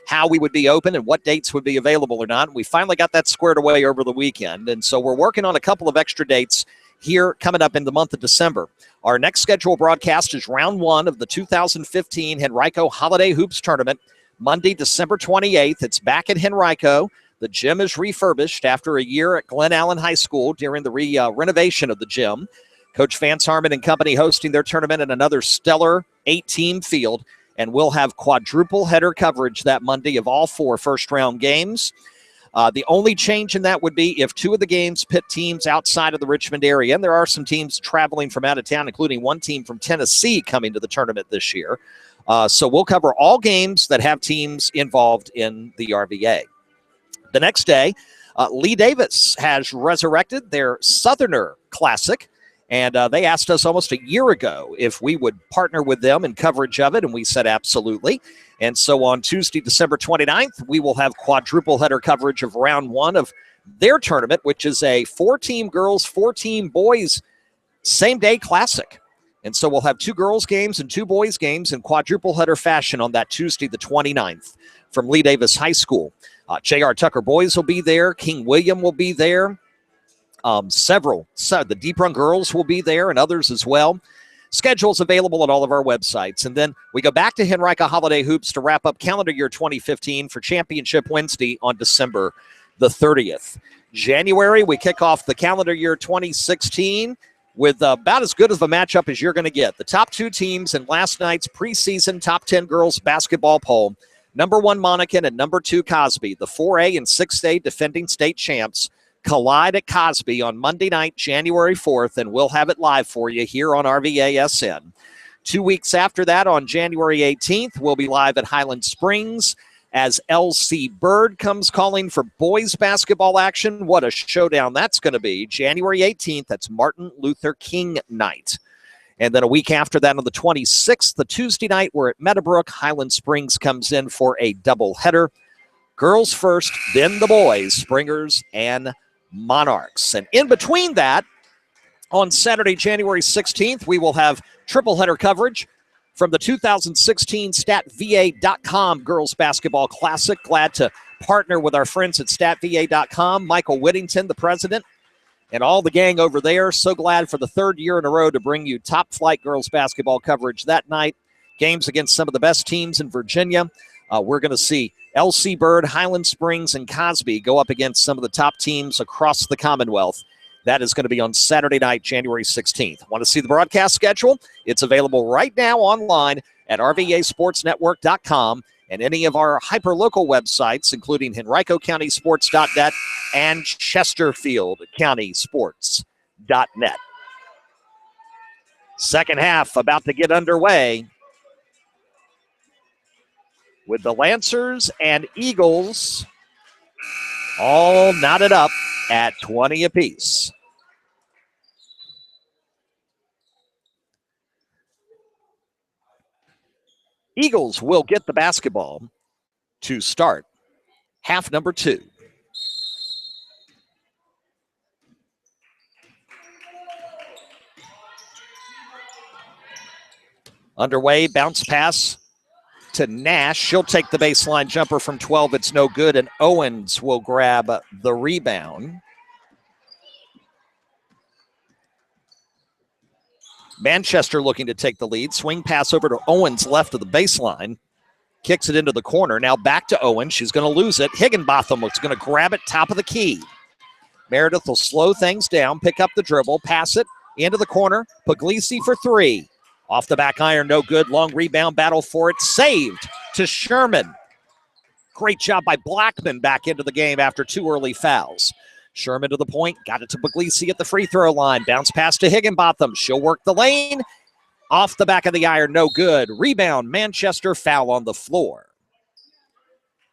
how we would be open and what dates would be available or not. We finally got that squared away over the weekend. And so we're working on a couple of extra dates here coming up in the month of December. Our next scheduled broadcast is round 1 of the 2015 Henrico Holiday Hoops Tournament, Monday, December 28th. It's back at Henrico. The gym is refurbished after a year at Glen Allen High School during the renovation of the gym. Coach Vance Harmon and company hosting their tournament in another stellar 8-team field. And we'll have quadruple header coverage that Monday of all 4 first-round games. The only change in that would be if 2 of the games pit teams outside of the Richmond area. And there are some teams traveling from out of town, including one team from Tennessee coming to the tournament this year. So we'll cover all games that have teams involved in the RVA. The next day, Lee Davis has resurrected their Southerner Classic. And they asked us almost a year ago if we would partner with them in coverage of it, and we said absolutely. And so on Tuesday, December 29th, we will have quadruple header coverage of round 1 of their tournament, which is a 4-team girls, 4-team boys same-day classic. And so we'll have 2 girls games and 2 boys games in quadruple header fashion on that Tuesday, the 29th, from Lee Davis High School. J.R. Tucker boys will be there. King William will be there. The Deep Run girls will be there, and others as well. Schedules available at all of our websites. And then we go back to Henrico Holiday Hoops to wrap up calendar year 2015 for Championship Wednesday on December the 30th. January, we kick off the calendar year 2016 with about as good of a matchup as you're going to get. The top 2 teams in last night's preseason top 10 girls basketball poll, number 1 Monacan and number 2 Cosby, the 4A and 6A defending state champs, collide at Cosby on Monday night, January 4th, and we'll have it live for you here on RVASN. 2 weeks after that, on January 18th, we'll be live at Highland Springs as LC Bird comes calling for boys basketball action. What a showdown that's going to be. January 18th, that's Martin Luther King night. And then a week after that, on the 26th, the Tuesday night, we're at Meadowbrook. Highland Springs comes in for a doubleheader. Girls first, then the boys, Springers and Monarchs. And in between that, on Saturday, January 16th, we will have triple header coverage from the 2016 StatVA.com Girls Basketball Classic. Glad to partner with our friends at StatVA.com. Michael Whittington, the president, and all the gang over there. So glad for the third year in a row to bring you top-flight girls basketball coverage that night. Games against some of the best teams in Virginia. We're going to see L.C. Bird, Highland Springs, and Cosby go up against some of the top teams across the Commonwealth. That is going to be on Saturday night, January 16th. Want to see the broadcast schedule? It's available right now online at RVASportsNetwork.com and any of our hyper-local websites, including Henrico County Sports.net and Chesterfield County Sports.net. Second half about to get underway with the Lancers and Eagles all knotted up at 20 apiece. Eagles will get the basketball to start half number 2. Underway, bounce pass to Nash. She'll take the baseline jumper from 12. It's no good, and Owens will grab the rebound. Manchester looking to take the lead. Swing pass over to Owens left of the baseline. Kicks it into the corner. Now back to Owens. She's going to lose it. Higginbotham is going to grab it top of the key. Meredith will slow things down, pick up the dribble, pass it into the corner. Puglisi for 3. Off the back iron, no good. Long rebound, battle for it. Saved to Sherman. Great job by Blackman back into the game after 2 early fouls. Sherman to the point, got it to Puglisi at the free throw line. Bounce pass to Higginbotham. She'll work the lane. Off the back of the iron, no good. Rebound, Manchester, foul on the floor.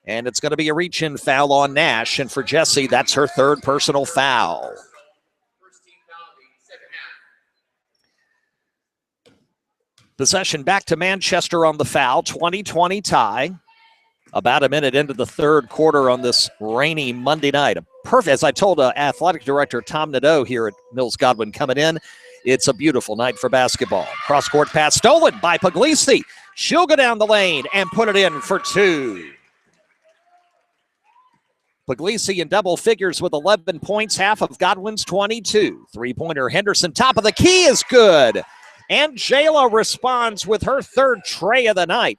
And it's going to be a reach-in foul on Nash. And for Jessie, that's her 3rd personal foul. Possession back to Manchester on the foul. 20-20 tie. About a minute into the 3rd quarter on this rainy Monday night. Perfect, as I told athletic director Tom Nadeau here at Mills Godwin coming in, it's a beautiful night for basketball. Cross-court pass stolen by Puglisi. She'll go down the lane and put it in for 2. Puglisi in double figures with 11 points, half of Godwin's 22. Three-pointer Henderson, top of the key is good. And Jayla responds with her 3rd tray of the night.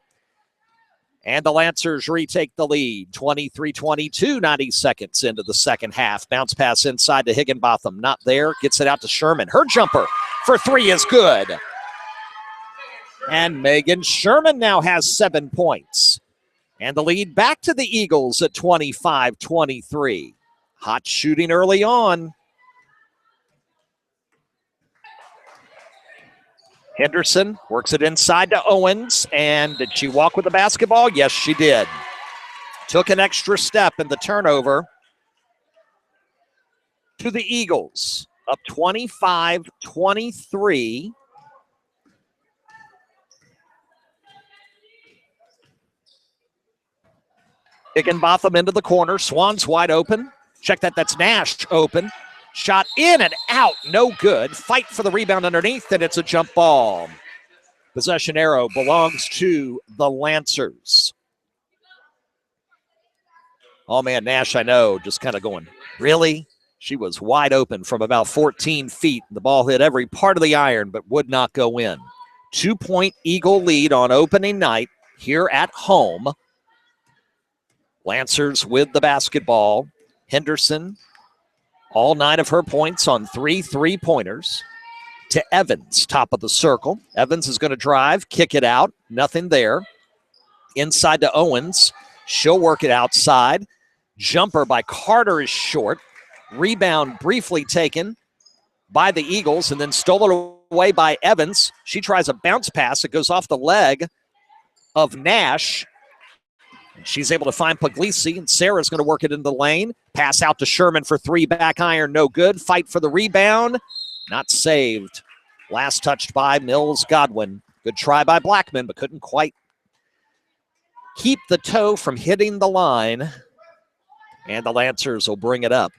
And the Lancers retake the lead, 23-22, 90 seconds into the second half. Bounce pass inside to Higginbotham. Not there. Gets it out to Sherman. Her jumper for 3 is good. And Megan Sherman now has 7 points. And the lead back to the Eagles at 25-23. Hot shooting early on. Henderson works it inside to Owens, and did she walk with the basketball? Yes, she did. Took an extra step in the turnover to the Eagles, up 25-23. Higginbotham into the corner, Swan's wide open. Check that, that's Nash open. Shot in and out, no good. Fight for the rebound underneath, and it's a jump ball. Possession arrow belongs to the Lancers. Oh, man, Nash, I know, just kind of going, really? She was wide open from about 14 feet. The ball hit every part of the iron, but would not go in. 2-point Eagle lead on opening night here at home. Lancers with the basketball. Henderson, all 9 of her points on 3 3-pointers. To Evans, top of the circle. Evans is going to drive, kick it out. Nothing there. Inside to Owens. She'll work it outside. Jumper by Carter is short. Rebound briefly taken by the Eagles and then stolen away by Evans. She tries a bounce pass. It goes off the leg of Nash. She's able to find Puglisi, and Sarah's going to work it in the lane. Pass out to Sherman for 3, back iron, no good. Fight for the rebound, not saved. Last touched by Mills Godwin. Good try by Blackman, but couldn't quite keep the toe from hitting the line. And the Lancers will bring it up.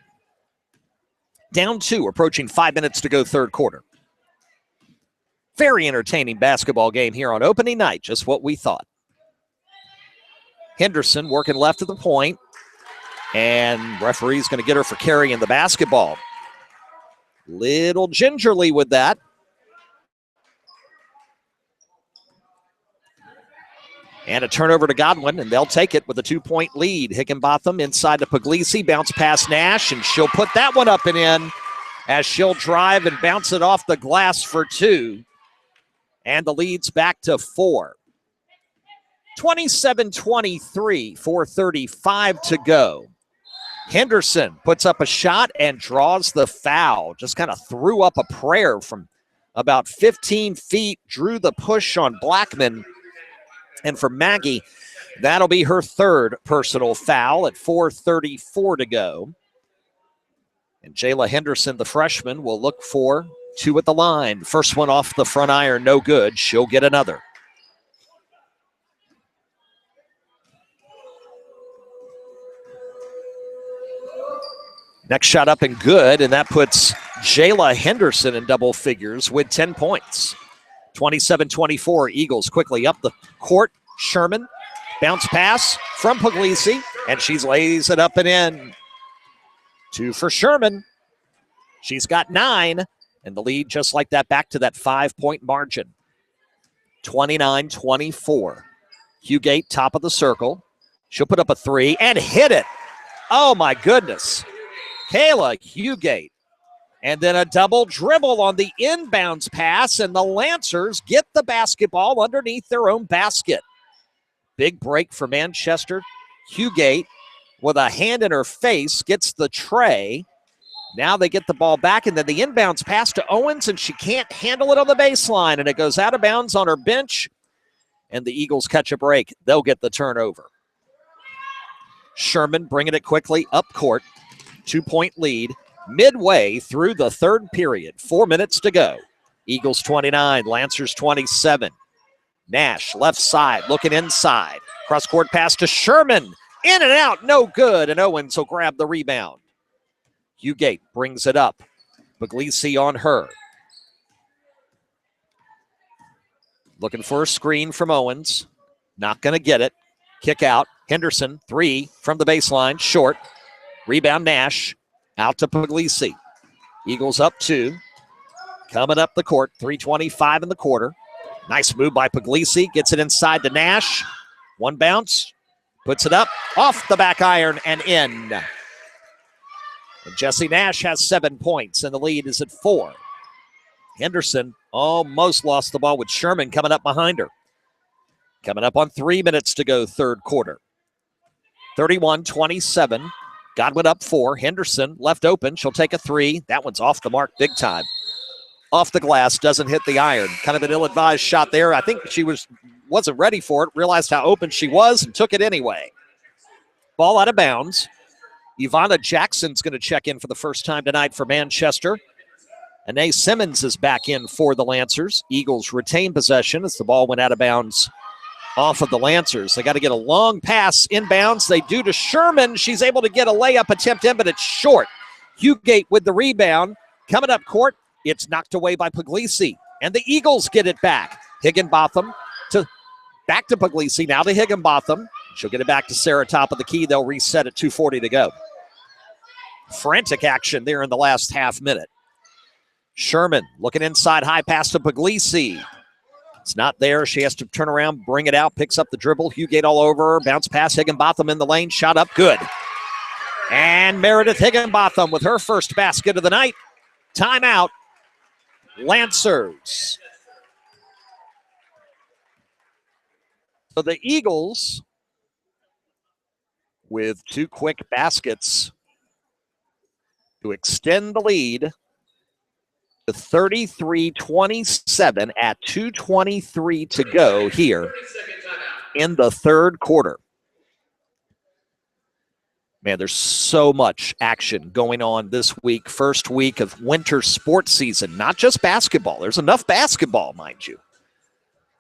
Down 2, approaching 5 minutes to go third quarter. Very entertaining basketball game here on opening night, just what we thought. Henderson working left of the point. And referee's going to get her for carrying the basketball. Little gingerly with that. And a turnover to Godwin, and they'll take it with a 2-point lead. Higginbotham inside to Puglisi, bounce past Nash, and she'll put that one up and in as she'll drive and bounce it off the glass for 2. And the lead's back to 4. 27-23, 4:35 to go. Henderson puts up a shot and draws the foul. Just kind of threw up a prayer from about 15 feet, drew the push on Blackman. And for Maggie, that'll be her 3rd personal foul at 4:34 to go. And Jayla Henderson, the freshman, will look for 2 at the line. First one off the front iron, no good. She'll get another. Next shot up and good, and that puts Jayla Henderson in double figures with 10 points. 27-24, Eagles quickly up the court. Sherman, bounce pass from Puglisi, and she lays it up and in. 2 for Sherman. She's got 9, and the lead just like that back to that 5-point margin. 29-24. Hugate, top of the circle. She'll put up a 3 and hit it. Oh, my goodness. Kayla Hugate. And then a double dribble on the inbounds pass, and the Lancers get the basketball underneath their own basket. Big break for Manchester. Hugate, with a hand in her face, gets the tray. Now they get the ball back, and then the inbounds pass to Owens, and she can't handle it on the baseline, and it goes out of bounds on her bench, and the Eagles catch a break. They'll get the turnover. Sherman bringing it quickly up court. 2-point lead. Midway through the 3rd period. 4 minutes to go. Eagles 29, Lancers 27. Nash, left side, looking inside. Cross-court pass to Sherman. In and out, no good, and Owens will grab the rebound. Hugate brings it up. Puglisi on her. Looking for a screen from Owens. Not going to get it. Kick out. Henderson, 3 from the baseline, short. Rebound Nash. Out to Puglisi. Eagles up 2. Coming up the court. 3:25 in the quarter. Nice move by Puglisi. Gets it inside to Nash. One bounce. Puts it up. Off the back iron and in. And Jessie Nash has 7 points, and the lead is at 4. Henderson almost lost the ball with Sherman coming up behind her. Coming up on 3 minutes to go, 3rd quarter. 31-27. Godwin up 4. Henderson left open. She'll take a 3. That one's off the mark big time. Off the glass, doesn't hit the iron. Kind of an ill-advised shot there. I think she wasn't ready for it, realized how open she was, and took it anyway. Ball out of bounds. Ivana Jackson's going to check in for the first time tonight for Manchester. Anae Simmons is back in for the Lancers. Eagles retain possession as the ball went out of bounds off of the Lancers. They got to get a long pass inbounds. They do to Sherman. She's able to get a layup attempt in, but it's short. Hugate with the rebound. Coming up court, it's knocked away by Puglisi. And the Eagles get it back. Higginbotham back to Puglisi. Now to Higginbotham. She'll get it back to Sarah, top of the key. They'll reset at 2:40 to go. Frantic action there in the last half minute. Sherman looking inside, high pass to Puglisi. It's not there. She has to turn around, bring it out, picks up the dribble. Hugate all over her. Bounce pass. Higginbotham in the lane. Shot up. Good. And Meredith Higginbotham with her first basket of the night. Timeout. Lancers. So the Eagles with 2 quick baskets to extend the lead to 33-27 at 2:23 to go here in the 3rd quarter. Man, there's so much action going on this week. First week of winter sports season, not just basketball. There's enough basketball, mind you.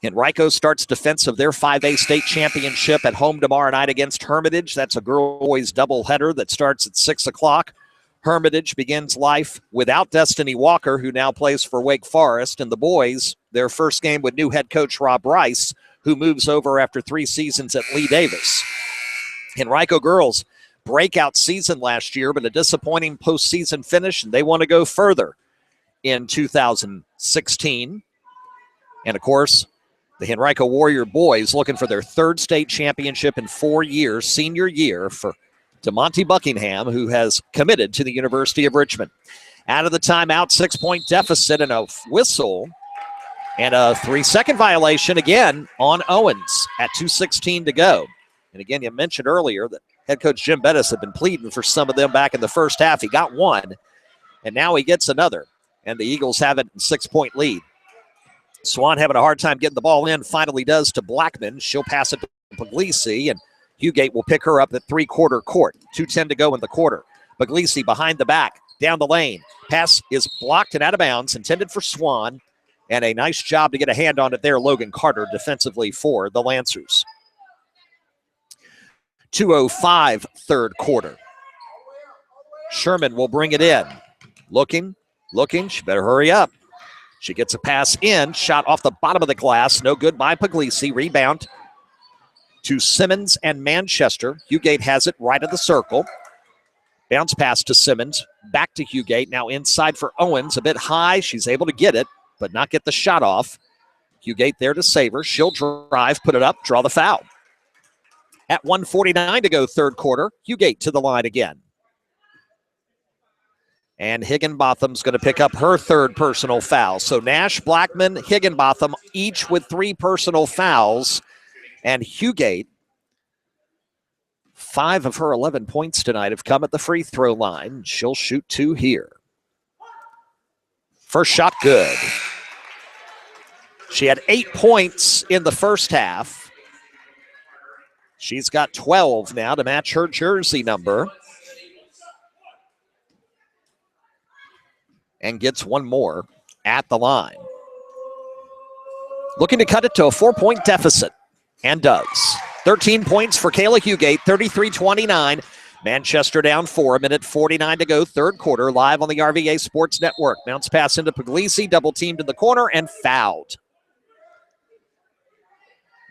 Henrico starts defensive their 5A state championship at home tomorrow night against Hermitage. That's a girl-boys doubleheader that starts at 6 o'clock. Hermitage begins life without Destiny Walker, who now plays for Wake Forest. And the boys, their first game with new head coach Rob Rice, who moves over after 3 seasons at Lee Davis. Henrico girls breakout season last year, but a disappointing postseason finish, and they want to go further in 2016. And, of course, the Henrico Warrior boys looking for their third state championship in 4 years, senior year for DeMonte Buckingham, who has committed to the University of Richmond. Out of the timeout, 6-point deficit and a whistle. And a 3-second violation again on Owens at 2:16 to go. And again, you mentioned earlier that head coach Jim Bettis had been pleading for some of them back in the first half. He got one, and now he gets another. And the Eagles have it in 6-point lead. Swan having a hard time getting the ball in, finally does to Blackman. She'll pass it to Puglisi, and Hugate will pick her up at three-quarter court. 2:10 to go in the quarter. Puglisi behind the back, down the lane. Pass is blocked and out of bounds, intended for Swan. And a nice job to get a hand on it there, Logan Carter, defensively for the Lancers. 2:05, third quarter. Sherman will bring it in. Looking. She better hurry up. She gets a pass in, shot off the bottom of the glass. No good by Puglisi. Rebound to Simmons and Manchester. Hugate has it right at the circle. Bounce pass to Simmons. Back to Hugate. Now inside for Owens. A bit high. She's able to get it, but not get the shot off. Hugate there to save her. She'll drive, put it up, draw the foul. At 1:49 to go, third quarter, Hugate to the line again. And Higginbotham's going to pick up her third personal foul. So Nash, Blackman, Higginbotham, each with 3 personal fouls. And Hugate, 5 of her 11 points tonight have come at the free throw line. She'll shoot 2 here. First shot good. She had 8 points in the first half. She's got 12 now to match her jersey number. And gets one more at the line. Looking to cut it to a 4-point deficit. And does. 13 points for Kayla Hugate, 33-29. Manchester down 4, 1:49 to go, third quarter, live on the RVA Sports Network. Bounce pass into Puglisi, double teamed in the corner, and fouled.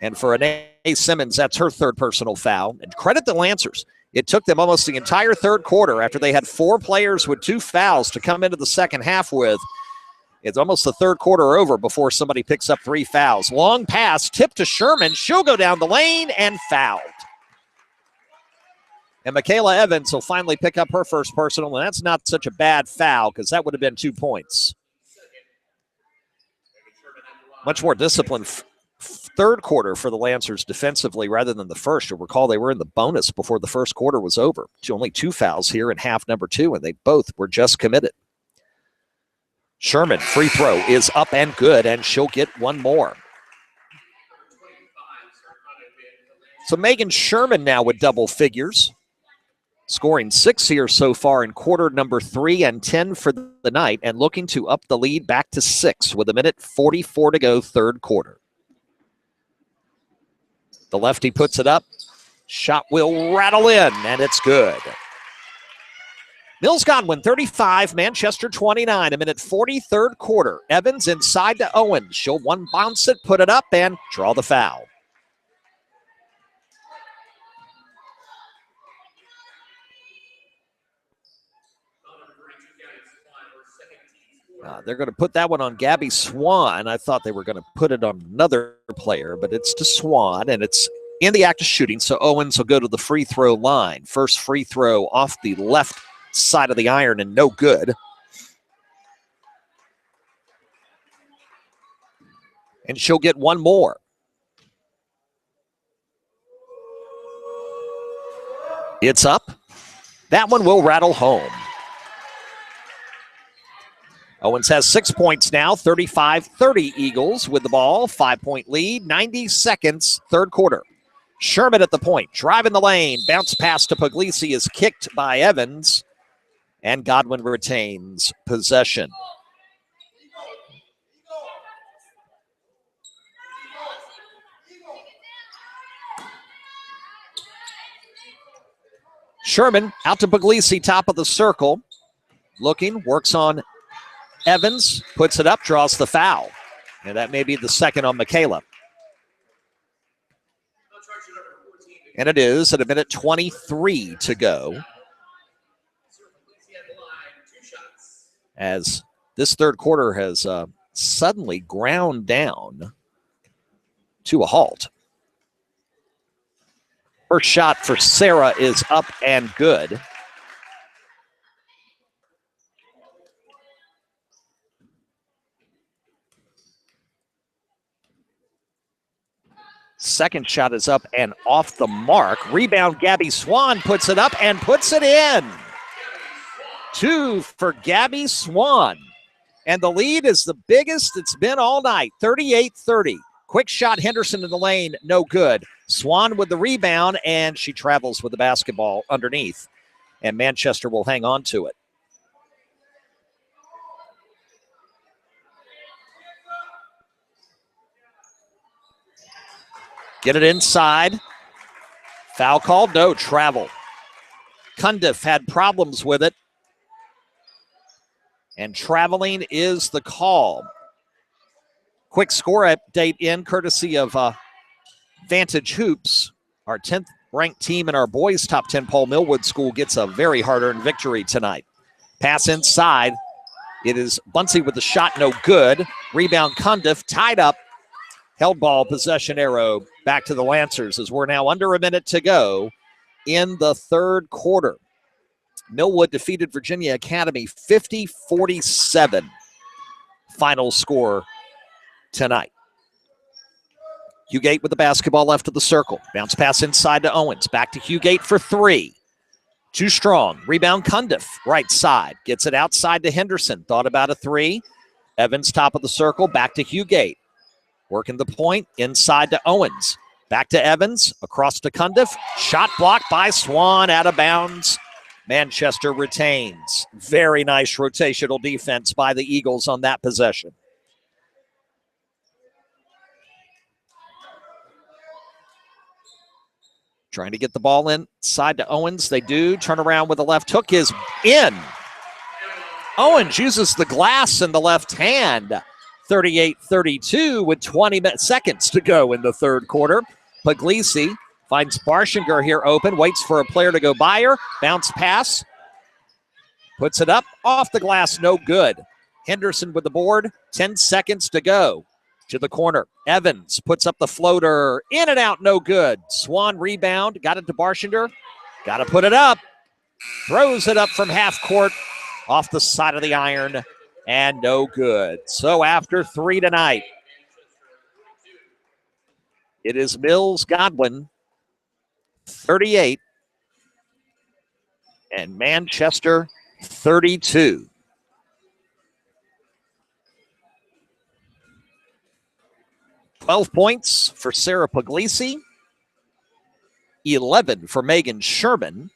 And for Anae Simmons, that's her third personal foul. And credit the Lancers. It took them almost the entire third quarter after they had 4 players with 2 fouls to come into the second half with. It's almost the third quarter over before somebody picks up 3 fouls. Long pass, tipped to Sherman. She'll go down the lane and fouled. And Michaela Evans will finally pick up her first personal, and that's not such a bad foul because that would have been 2 points. Much more disciplined third quarter for the Lancers defensively rather than the first. You'll recall they were in the bonus before the first quarter was over. Only 2 fouls here in half number 2, and they both were just committed. Sherman, free throw is up and good, and she'll get one more. So Megan Sherman now with double figures, scoring 6 here so far in quarter number 3 and 10 for the night, and looking to up the lead back to 6 with 1:44 to go, third quarter. The lefty puts it up. Shot will rattle in, and it's good. Mills Godwin 35, Manchester 29, 1:40, third quarter. Evans inside to Owens. She'll one bounce it, put it up, and draw the foul. They're going to put that one on Gabby Swan. I thought they were going to put it on another player, but it's to Swan, and it's in the act of shooting, so Owens will go to the free throw line. First free throw off the left side of the iron and no good. And she'll get one more. It's up. That one will rattle home. Owens has 6 points now, 35-30 Eagles with the ball, 5-point lead, 90 seconds, third quarter. Sherman at the point, driving the lane, bounce pass to Puglisi is kicked by Evans, and Godwin retains possession. Sherman out to Puglisi, top of the circle. Looking, works on Evans, puts it up, draws the foul. And that may be the second on Michaela. And it is at a minute 23 to go. As this third quarter has suddenly ground down to a halt. First shot for Sarah is up and good. Second shot is up and off the mark. Rebound, Gabby Swan puts it up and puts it in. 2 for Gabby Swan. And the lead is the biggest it's been all night, 38-30. Quick shot, Henderson in the lane, no good. Swan with the rebound, and she travels with the basketball underneath. And Manchester will hang on to it. Get it inside. Foul called, no, travel. Cundiff had problems with it. And traveling is the call. Quick score update in courtesy of Vantage Hoops. Our 10th ranked team in our boys' top 10 poll, Millwood School, gets a very hard-earned victory tonight. Pass inside. It is Bunsey with the shot, no good. Rebound, Cundiff, tied up. Held ball, possession arrow, back to the Lancers as we're now under a minute to go in the third quarter. Millwood defeated Virginia Academy 50-47. Final score tonight. Hugate with the basketball left of the circle. Bounce pass inside to Owens. Back to Hugate for 3. Too strong. Rebound, Cundiff, right side. Gets it outside to Henderson. Thought about a 3. Evans top of the circle. Back to Hugate. Working the point, inside to Owens. Back to Evans, across to Cundiff. Shot blocked by Swan, out of bounds. Manchester retains. Very nice rotational defense by the Eagles on that possession. Trying to get the ball inside to Owens. They do. Turn around with the left hook is in. Owens uses the glass in the left hand. 38-32 with 20 seconds to go in the third quarter. Puglisi finds Barshinger here open, waits for a player to go by her. Bounce pass. Puts it up, off the glass, no good. Henderson with the board, 10 seconds to go. To the corner. Evans puts up the floater, in and out, no good. Swan rebound, got it to Barshinger. Got to put it up. Throws it up from half court, off the side of the iron. And no good. So after 3 tonight, it is Mills Godwin 38 and Manchester 32. "12 points for Sarah Puglisi, 11 for Megan Sherman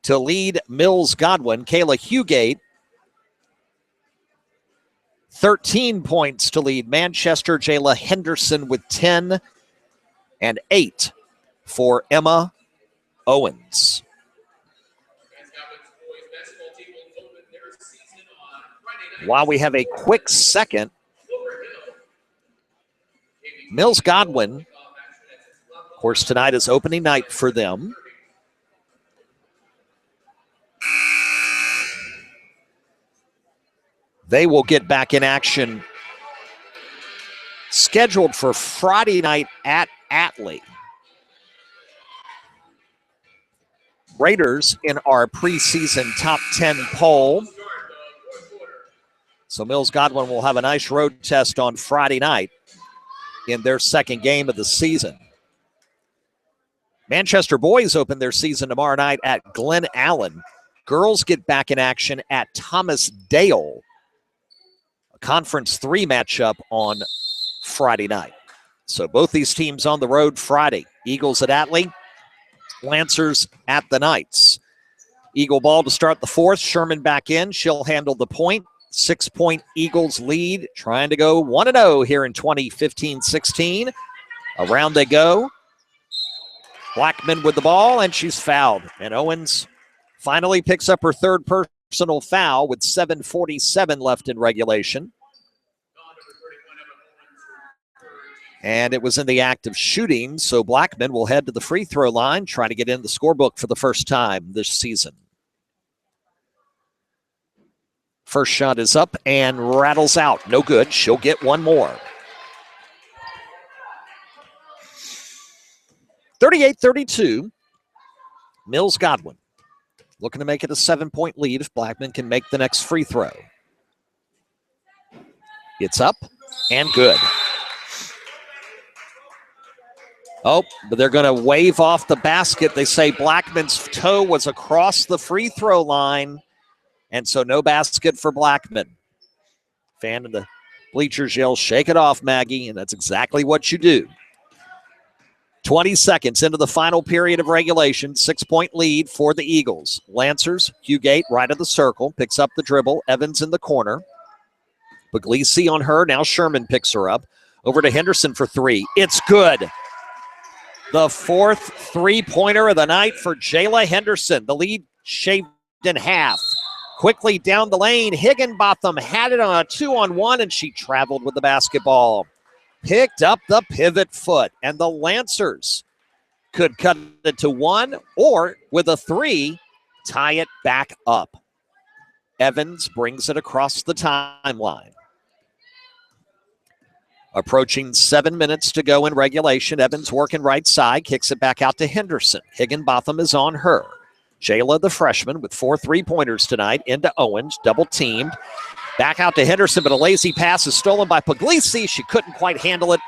to lead Mills Godwin. Kayla Hugate, 13 points to lead Manchester. Jayla Henderson with 10 and 8 for Emma Owens. While we have a quick second, Mills Godwin, of course, tonight is opening night for them. They will get back in action scheduled for Friday night at Atlee. Raiders in our preseason top 10 poll. So Mills Godwin will have a nice road test on Friday night in their second game of the season. Manchester boys open their season tomorrow night at Glen Allen. Girls get back in action at Thomas Dale. A Conference 3 matchup on Friday night. So both these teams on the road Friday. Eagles at Atlee, Lancers at the Knights. Eagle ball to start the fourth. Sherman back in. She'll handle the point. 6-point Eagles lead, trying to go 1-0 here in 2015-16. Around they go. Blackman with the ball, and she's fouled. And Owens finally picks up her third personal foul with 7:47 left in regulation. And it was in the act of shooting, so Blackman will head to the free throw line, trying to get in the scorebook for the first time this season. First shot is up and rattles out. No good. She'll get one more. 38-32. Mills Godwin looking to make it a 7-point lead if Blackman can make the next free throw. It's up and good. Oh, but they're going to wave off the basket. They say Blackman's toe was across the free throw line, and so no basket for Blackman. Fan in the bleachers yells, "Shake it off, Maggie," and that's exactly what you do. 20 seconds into the final period of regulation, 6-point lead for the Eagles. Lancers, Hugate right of the circle, picks up the dribble. Evans in the corner. Puglisi on her. Now Sherman picks her up. Over to Henderson for three. It's good. The fourth three-pointer of the night for Jayla Henderson. The lead shaved in half. Quickly down the lane, Higginbotham had it on a 2-on-1, and she traveled with the basketball. Picked up the pivot foot, and the Lancers could cut it to one, or with a three, tie it back up. Evans brings it across the timeline. Approaching 7 minutes to go in regulation. Evans working right side, kicks it back out to Henderson. Higginbotham is on her. Jayla, the freshman, with 4 3-pointers tonight, into Owens, double teamed. Back out to Henderson, but a lazy pass is stolen by Puglisi. She couldn't quite handle it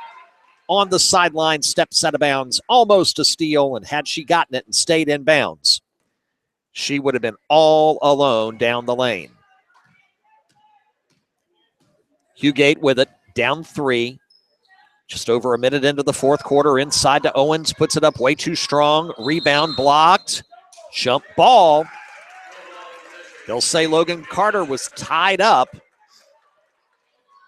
on the sideline, steps out of bounds, almost a steal, and had she gotten it and stayed in bounds, she would have been all alone down the lane. Hugate with it. Down 3, just over a minute into the fourth quarter. Inside to Owens, puts it up way too strong. Rebound blocked. Jump ball. They'll say Logan Carter was tied up.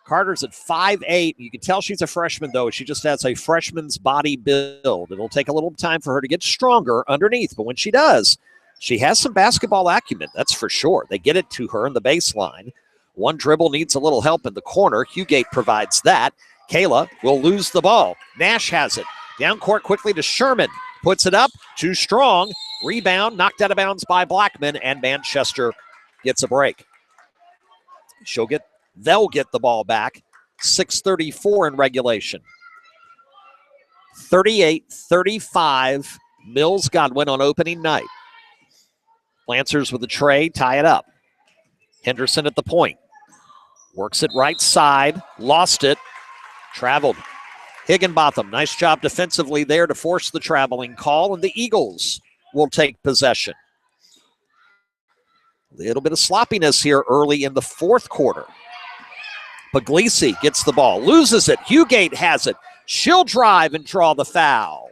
Carter's at 5'8". You can tell she's a freshman, though. She just has a freshman's body build. It'll take a little time for her to get stronger underneath, but when she does, she has some basketball acumen, that's for sure. They get it to her in the baseline. One dribble needs a little help in the corner. Hugate provides that. Kayla will lose the ball. Nash has it. Down court quickly to Sherman. Puts it up. Too strong. Rebound. Knocked out of bounds by Blackman. And Manchester gets a break. They'll get the ball back. 6:34 in regulation. 38-35. Mills Godwin on opening night. Lancers with a tray. Tie it up. Henderson at the point. Works it right side. Lost it. Traveled. Higginbotham, nice job defensively there to force the traveling call, and the Eagles will take possession. A little bit of sloppiness here early in the fourth quarter. Puglisi gets the ball. Loses it. Hugate has it. She'll drive and draw the foul.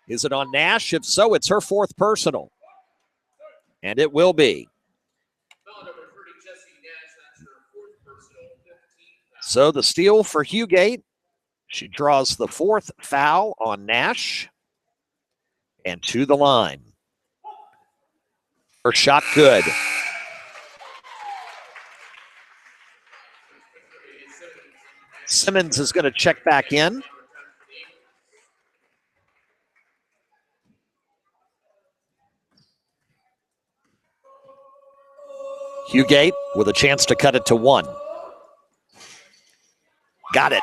Is it on Nash? If so, it's her fourth personal. And it will be. So the steal for Hugate. She draws the fourth foul on Nash. And to the line. Her shot good. Simmons is going to check back in. Hugate with a chance to cut it to one. Got it.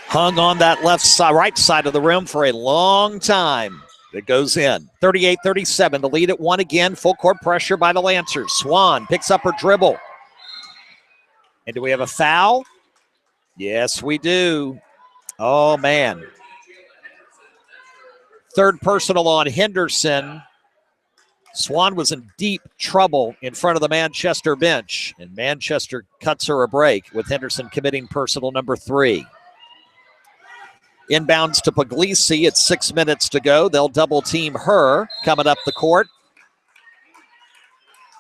Hung on that right side of the rim for a long time. It goes in. 38-37. The lead at one again. Full court pressure by the Lancers. Swan picks up her dribble. And do we have a foul? Yes, we do. Oh, man. Third personal on Henderson. Swan was in deep trouble in front of the Manchester bench, and Manchester cuts her a break with Henderson committing personal number 3. Inbounds to Puglisi at 6 minutes to go. They'll double team her coming up the court.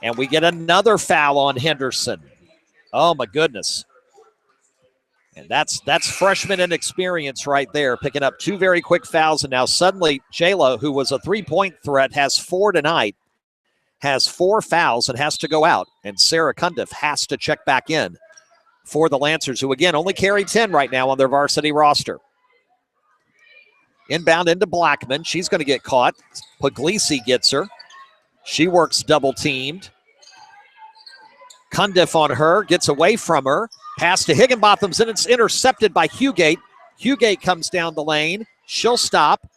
And we get another foul on Henderson. Oh, my goodness. And that's freshman inexperience right there, picking up 2 very quick fouls. And now suddenly Jayla, who was a 3-point threat, has 4 tonight, has 4 fouls and has to go out. And Sarah Cundiff has to check back in. for the Lancers, who again only carry 10 right now on their varsity roster. Inbound into Blackman. She's going to get caught. Puglisi gets her. She works double teamed. Cundiff on her, gets away from her. Pass to Higginbotham's, and it's intercepted by Hugate. Hugate comes down the lane. She'll stop.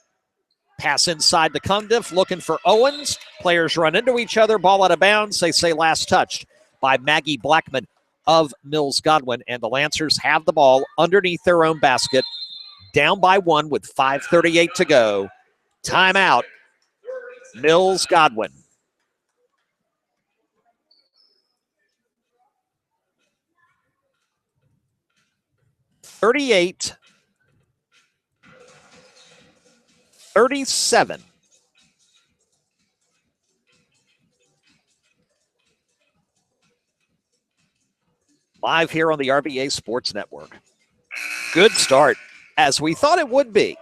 Pass inside to Cundiff, looking for Owens. Players run into each other. Ball out of bounds. They say last touched by Maggie Blackman of Mills Godwin. And the Lancers have the ball underneath their own basket. Down by 1 with 5:38 to go. Timeout. Mills Godwin. (38-37). Live here on the RVA Sports Network. Good start, as we thought it would be.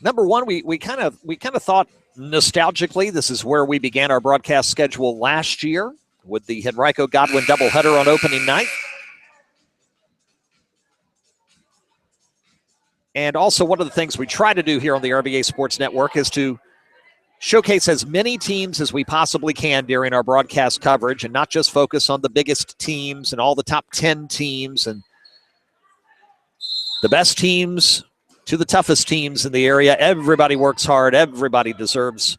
Number one, we kind of thought nostalgically this is where we began our broadcast schedule last year with the Henrico Godwin doubleheader on opening night. And also one of the things we try to do here on the RVA Sports Network is to showcase as many teams as we possibly can during our broadcast coverage and not just focus on the biggest teams and all the top 10 teams and the best teams to the toughest teams in the area. Everybody works hard. Everybody deserves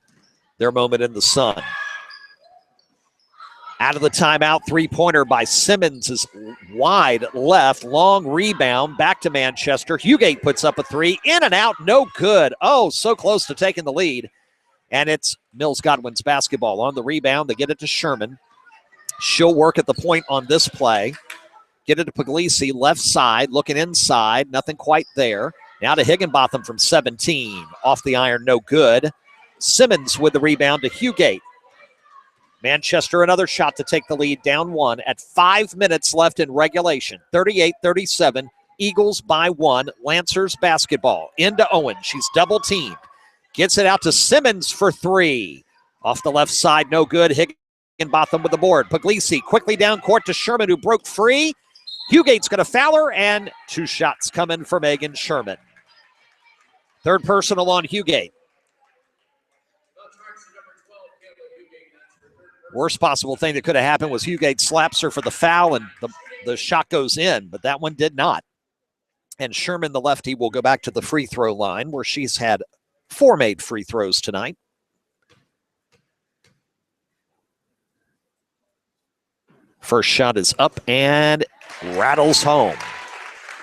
their moment in the sun. Out of the timeout, three-pointer by Simmons is wide left. Long rebound, back to Manchester. Hugate puts up a three. In and out, no good. Oh, so close to taking the lead. And it's Mills Godwin's basketball. On the rebound, they get it to Sherman. She'll work at the point on this play. Get it to Puglisi, left side, looking inside. Nothing quite there. Now to Higginbotham from 17. Off the iron, no good. Simmons with the rebound to Hugate. Manchester, another shot to take the lead, down 1 at 5 minutes left in regulation. 38-37, Eagles by 1. Lancers basketball. Into Owen. She's double teamed. Gets it out to Simmons for 3. Off the left side, no good. Higginbotham with the board. Puglisi quickly down court to Sherman, who broke free. Hugate's going to foul her, and 2 shots coming for Megan Sherman. Third personal on Hugate. Worst possible thing that could have happened was Hugate slaps her for the foul, and the shot goes in, but that one did not. And Sherman, the lefty, will go back to the free throw line, where she's had 4 made free throws tonight. First shot is up and rattles home.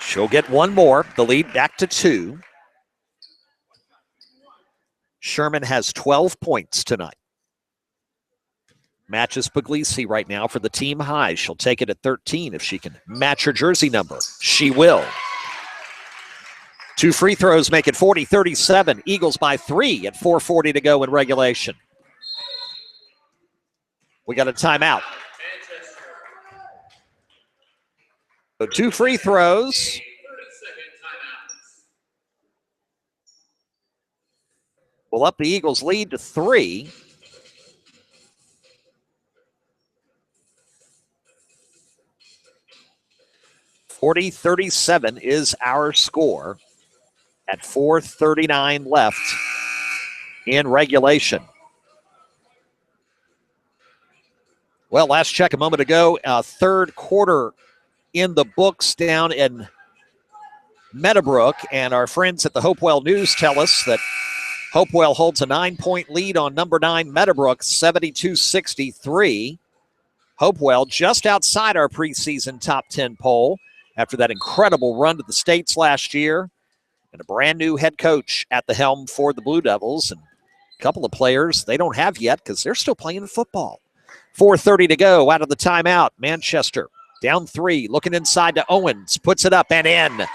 She'll get 1 more. The lead back to 2. Sherman has 12 points tonight. Matches Puglisi right now for the team high. She'll take it at 13 if she can match her jersey number. She will. 2 free throws make it 40-37. Eagles by 3 at 4:40 to go in regulation. We got a timeout. So 2 free throws. Will up the Eagles' lead to 3. (40-37) is our score at 4:39 left in regulation. Well, last check a moment ago, third quarter in the books down in Meadowbrook, and our friends at the Hopewell News tell us that Hopewell holds a 9-point lead on number 9 Meadowbrook, 72-63. Hopewell just outside our preseason top 10 poll after that incredible run to the States last year, and a brand new head coach at the helm for the Blue Devils, and a couple of players they don't have yet because they're still playing football. 4:30 to go out of the timeout. Manchester down 3, looking inside to Owens, puts it up and in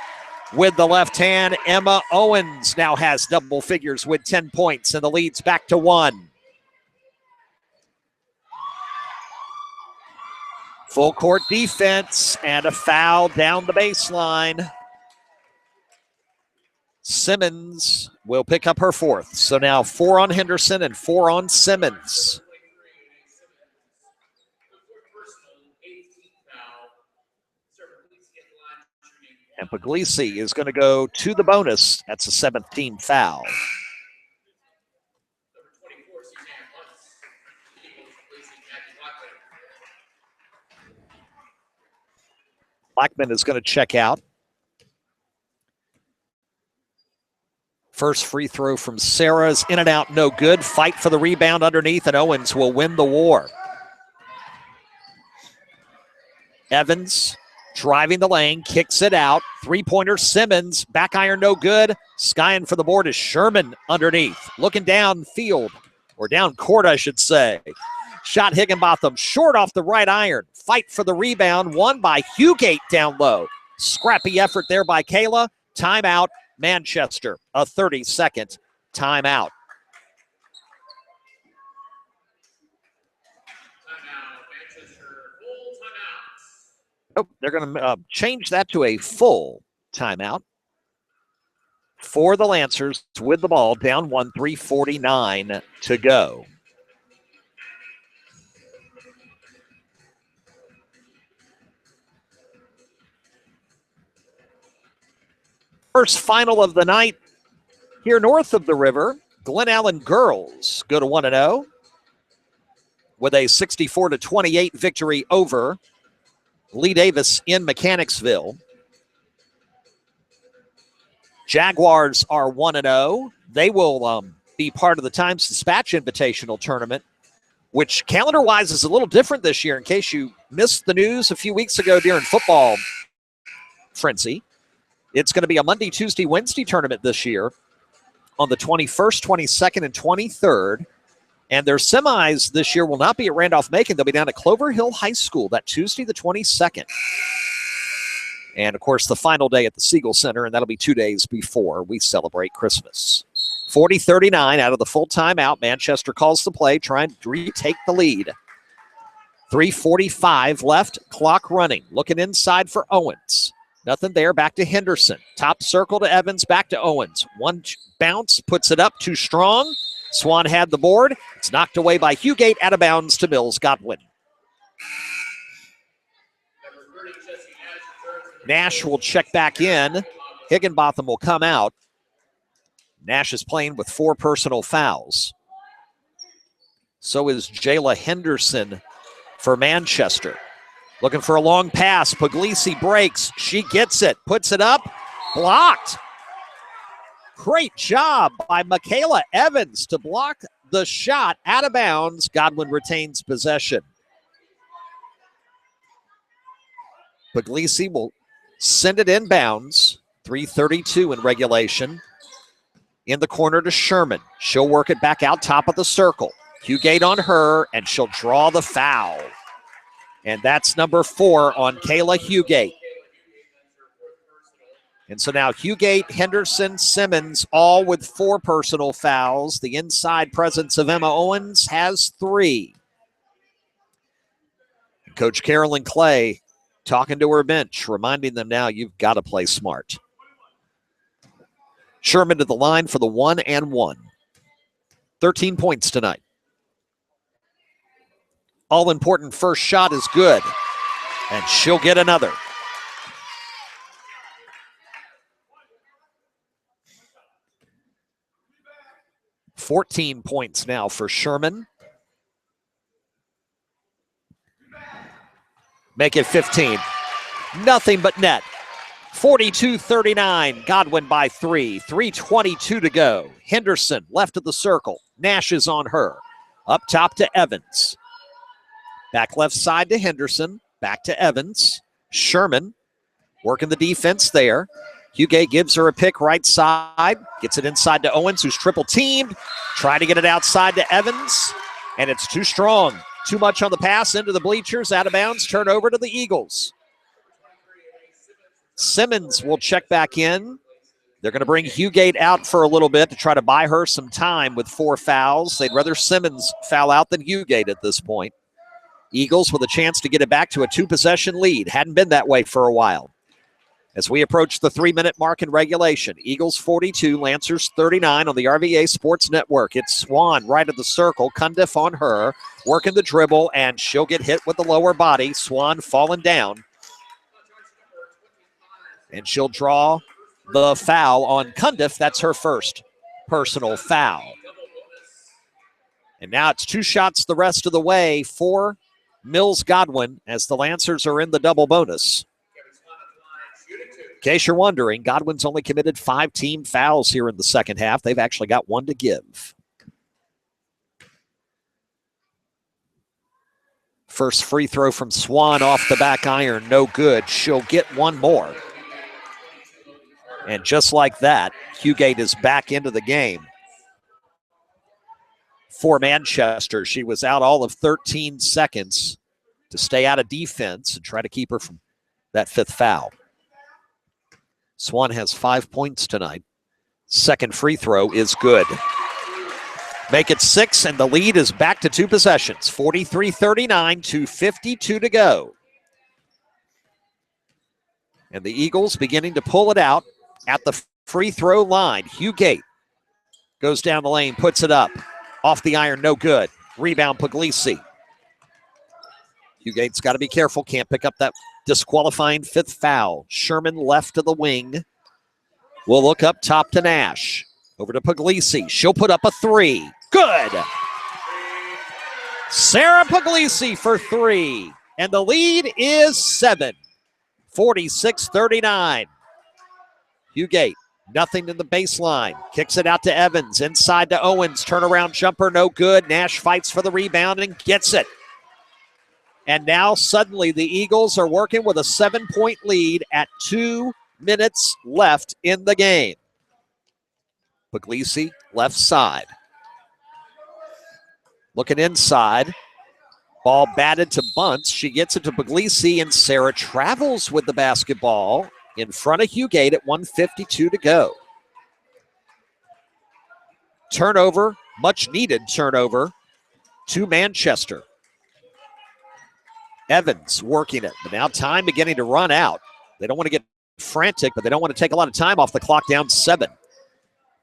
with the left hand. Emma Owens now has double figures with 10 points, and the lead's back to 1. Full court defense and a foul down the baseline. Simmons will pick up her 4th. So now 4 on Henderson and 4 on Simmons. And Puglisi is going to go to the bonus. That's a 7th team foul. Blackman is going to check out. First free throw from Sarah is in and out, no good. Fight for the rebound underneath, and Owens will win the war. Evans driving the lane, kicks it out. Three-pointer Simmons, back iron, no good. Skying for the board is Sherman underneath. Looking downfield, or down court, I should say. Shot Higginbotham short off the right iron. Fight for the rebound, won by Hugate down low. Scrappy effort there by Kayla. Timeout, Manchester. A 30-second timeout. Oh, they're going to change that to a full timeout for the Lancers with the ball down 1, 3:49 to go. First final of the night here north of the river. Glen Allen girls go to 1-0 with a 64-28 victory over Lee Davis in Mechanicsville. Jaguars are 1-0. They will be part of the Times Dispatch Invitational Tournament, which calendar-wise is a little different this year. In case you missed the news a few weeks ago during football frenzy, it's going to be a Monday, Tuesday, Wednesday tournament this year on the 21st, 22nd, and 23rd. And their semis this year will not be at Randolph-Macon. They'll be down at Clover Hill High School that Tuesday, the 22nd. And, of course, the final day at the Siegel Center, and that'll be 2 days before we celebrate Christmas. 40-39 out of the full timeout. Manchester calls the play, trying to retake the lead. 3:45 left, clock running. Looking inside for Owens. Nothing there, back to Henderson. Top circle to Evans, back to Owens. One bounce, puts it up, too strong. Swan had the board. It's knocked away by Hugate, out of bounds to Mills Godwin. Nash will check back in. Higginbotham will come out. Nash is playing with 4 personal fouls. So is Jayla Henderson for Manchester. Looking for a long pass. Puglisi breaks. She gets it. Puts it up. Blocked. Great job by Michaela Evans to block the shot out of bounds. Godwin retains possession. Puglisi will send it inbounds. 3:32 in regulation. In the corner to Sherman. She'll work it back out top of the circle. Hugate on her, and she'll draw the foul. And that's number 4 on Kayla Hugate. And so now Hugate, Henderson, Simmons, all with 4 personal fouls. The inside presence of Emma Owens has 3. Coach Carolyn Clay talking to her bench, reminding them now you've got to play smart. Sherman to the line for the 1-and-1. 13 points tonight. All-important first shot is good, and she'll get another. $14 points now for Sherman. Make it 15. Nothing but net. 42-39. Godwin by 3. 3:22 to go. Henderson left of the circle. Nash is on her. Up top to Evans. Back left side to Henderson. Back to Evans. Sherman working the defense there. Hugate gives her a pick right side. Gets it inside to Owens, who's triple teamed. Try to get it outside to Evans. And it's too strong. Too much on the pass into the bleachers. Out of bounds. Turnover to the Eagles. Simmons will check back in. They're going to bring Hugate out for a little bit to try to buy her some time with 4 fouls. They'd rather Simmons foul out than Hugate at this point. Eagles with a chance to get it back to a 2-possession lead. Hadn't been that way for a while. As we approach the 3-minute mark in regulation, Eagles 42, Lancers 39 on the RVA Sports Network. It's Swan right of the circle. Cundiff on her, working the dribble, and she'll get hit with the lower body. Swan falling down. And she'll draw the foul on Cundiff. That's her first personal foul. And now it's 2 shots the rest of the way for Mills Godwin as the Lancers are in the double bonus. In case you're wondering, Godwin's only committed 5 team fouls here in the second half. They've actually got 1 to give. First free throw from Swan off the back iron, no good. She'll get 1 more. And just like that, Hugate is back into the game. For Manchester, she was out all of 13 seconds to stay out of defense and try to keep her from that 5th foul. Swan has 5 points tonight. Second free throw is good. Make it 6, and the lead is back to 2 possessions. 43-39, 2:52 to go. And the Eagles beginning to pull it out at the free throw line. Hugate goes down the lane, puts it up. Off the iron, no good. Rebound, Puglisi. Hugate's got to be careful. Can't pick up that disqualifying 5th foul. Sherman left to the wing. We'll look up top to Nash. Over to Puglisi. She'll put up a 3. Good. Sarah Puglisi for 3. And the lead is 7. 46-39. Hugate. Nothing in the baseline. Kicks it out to Evans. Inside to Owens. Turnaround jumper, no good. Nash fights for the rebound and gets it. And now suddenly the Eagles are working with a 7-point lead at 2 minutes left in the game. Puglisi, left side. Looking inside. Ball batted to Bunce. She gets it to Puglisi, and Sarah travels with the basketball in front of Hugate at 1:52 to go. Turnover, much needed turnover to Manchester. Evans working it, but now time beginning to run out. They don't want to get frantic, but they don't want to take a lot of time off the clock, down 7.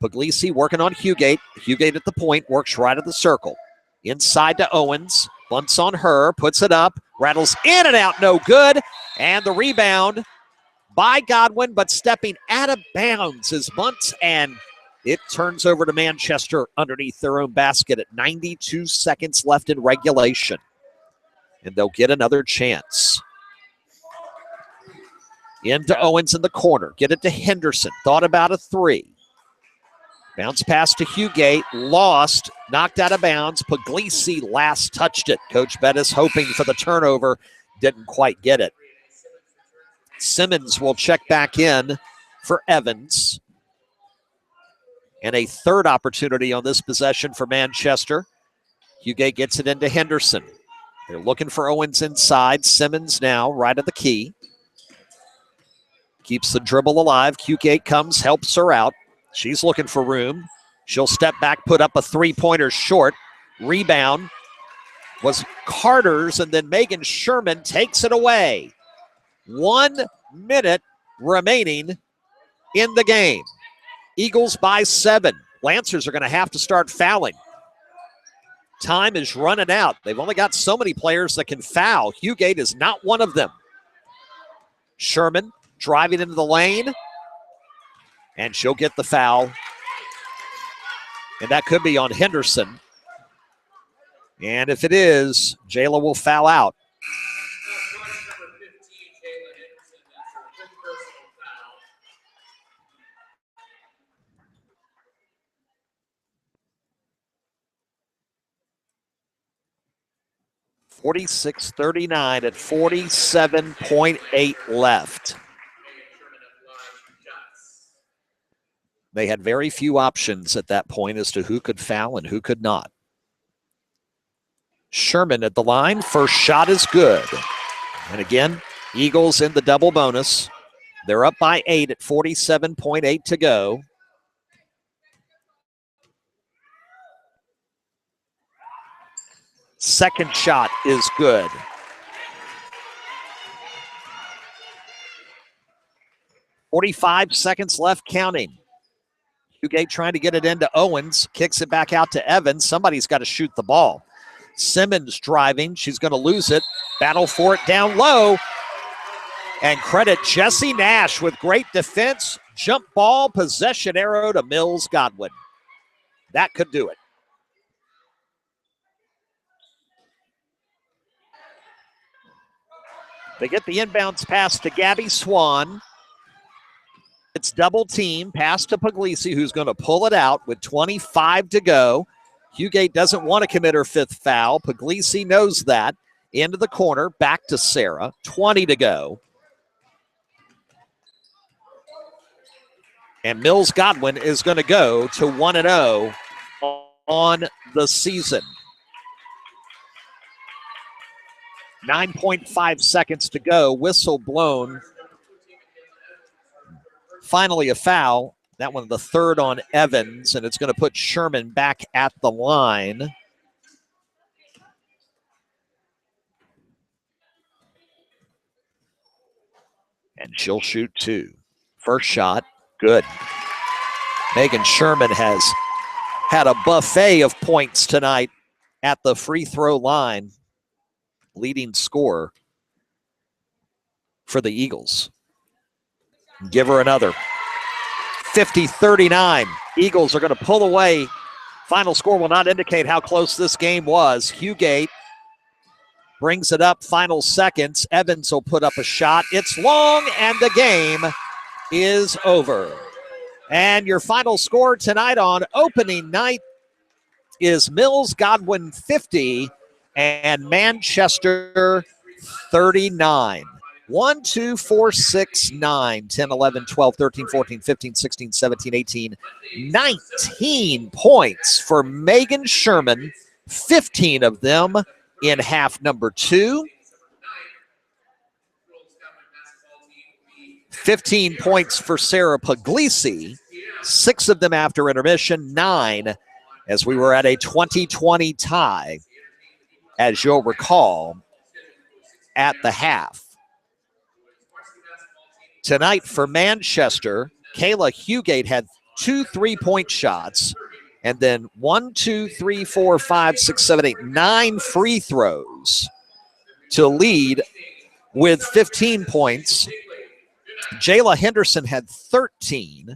Puglisi working on Hugate. Hugate at the point, works right at the circle. Inside to Owens, bunts on her, puts it up, rattles in and out, no good. And the rebound by Godwin, but stepping out of bounds is Bunce, and it turns over to Manchester underneath their own basket at 92 seconds left in regulation. And they'll get another chance. Into Owens in the corner. Get it to Henderson. Thought about a 3. Bounce pass to Hugate. Lost. Knocked out of bounds. Puglisi last touched it. Coach Bettis hoping for the turnover. Didn't quite get it. Simmons will check back in for Evans. And a 3rd opportunity on this possession for Manchester. Hugate gets it into Henderson. They're looking for Owens inside. Simmons now right at the key. Keeps the dribble alive. Hugate comes, helps her out. She's looking for room. She'll step back, put up a 3-pointer short. Rebound was Carter's, and then Megan Sherman takes it away. 1 minute remaining in the game. Eagles by 7. Lancers are going to have to start fouling. Time is running out. They've only got so many players that can foul. Hugate is not one of them. Sherman driving into the lane, and she'll get the foul. And that could be on Henderson. And if it is, Jayla will foul out. 46-39 at 47.8 left. They had very few options at that point as to who could foul and who could not. Sherman at the line. First shot is good. And again, Eagles in the double bonus. They're up by 8 at 47.8 to go. Second shot is good. .45 seconds left counting. Hugate trying to get it into Owens. Kicks it back out to Evans. Somebody's got to shoot the ball. Simmons driving. She's going to lose it. Battle for it down low. And credit Jesse Nash with great defense. Jump ball, possession arrow to Mills Godwin. That could do it. They get the inbounds pass to Gabby Swan. It's double team, pass to Puglisi, who's going to pull it out with 25 to go. Hugate doesn't want to commit her fifth foul. Puglisi knows that. Into the corner, back to Sarah, 20 to go. And Mills Godwin is going to go to 1-0 on the season. 9.5 seconds to go. Whistle blown. Finally a foul. That one the third on Evans, and it's going to put Sherman back at the line. And she'll shoot two. First shot, good. Megan Sherman has had a buffet of points tonight at the free throw line. Leading scorer for the Eagles. Give her another. 50-39. Eagles are going to pull away. Final score will not indicate how close this game was. Hugate brings it up final seconds. Evans will put up a shot. It's long, and the game is over. And your final score tonight on opening night is Mills Godwin 50 and Manchester 39. 1, 2, 4, 6, 9, 10, 11, 12, 13, 14, 15, 16, 17, 18, 19 points for Megan Sherman, 15 of them in half number 2. 15 points for Sarah Puglisi, 6 of them after intermission, 9 as we were at a 20-20 tie, as you'll recall, at the half. Tonight for Manchester, Kayla Hugate had 2 3-point shots, and then 1, 2, 3, 4, 5, 6, 7, 8, 9 free throws to lead with 15 points. Jayla Henderson had 13,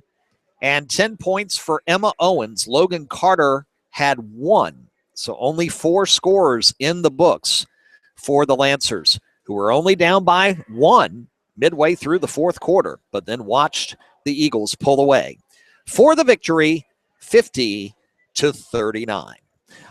and 10 points for Emma Owens. Logan Carter had 1. So only 4 scorers in the books for the Lancers, who were only down by 1 midway through the fourth quarter, but then watched the Eagles pull away for the victory, 50-39.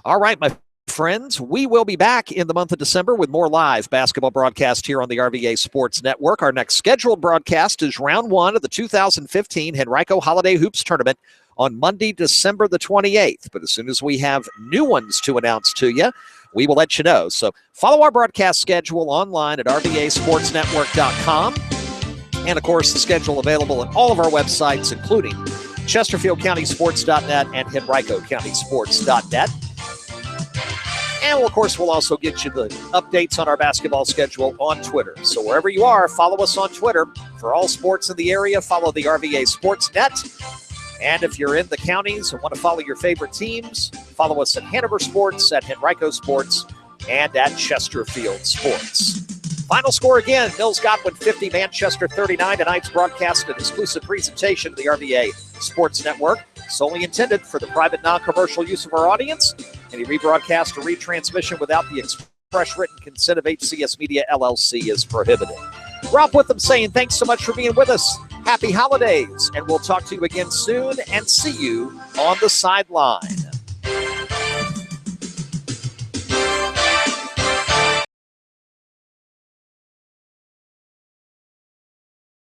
All right, my friends, we will be back in the month of December with more live basketball broadcast here on the RVA Sports Network. Our next scheduled broadcast is round 1 of the 2015 Henrico Holiday Hoops Tournament on Monday, December the 28th. But as soon as we have new ones to announce to you, we will let you know. So follow our broadcast schedule online at rvasportsnetwork.com. And, of course, the schedule available at all of our websites, including ChesterfieldCountySports.net and HenricoCountySports.net. And, of course, we'll also get you the updates on our basketball schedule on Twitter. So wherever you are, follow us on Twitter. For all sports in the area, follow the RVA Sports Net. And if you're in the counties and want to follow your favorite teams, follow us at Hanover Sports, at Henrico Sports, and at Chesterfield Sports. Final score again, Mills Godwin 50, Manchester 39. Tonight's broadcast an exclusive presentation of the RVA Sports Network, solely intended for the private non-commercial use of our audience. Any rebroadcast or retransmission without the express written consent of HCS Media LLC is prohibited. Rob Witham saying thanks so much for being with us. Happy holidays, and we'll talk to you again soon and see you on the sideline.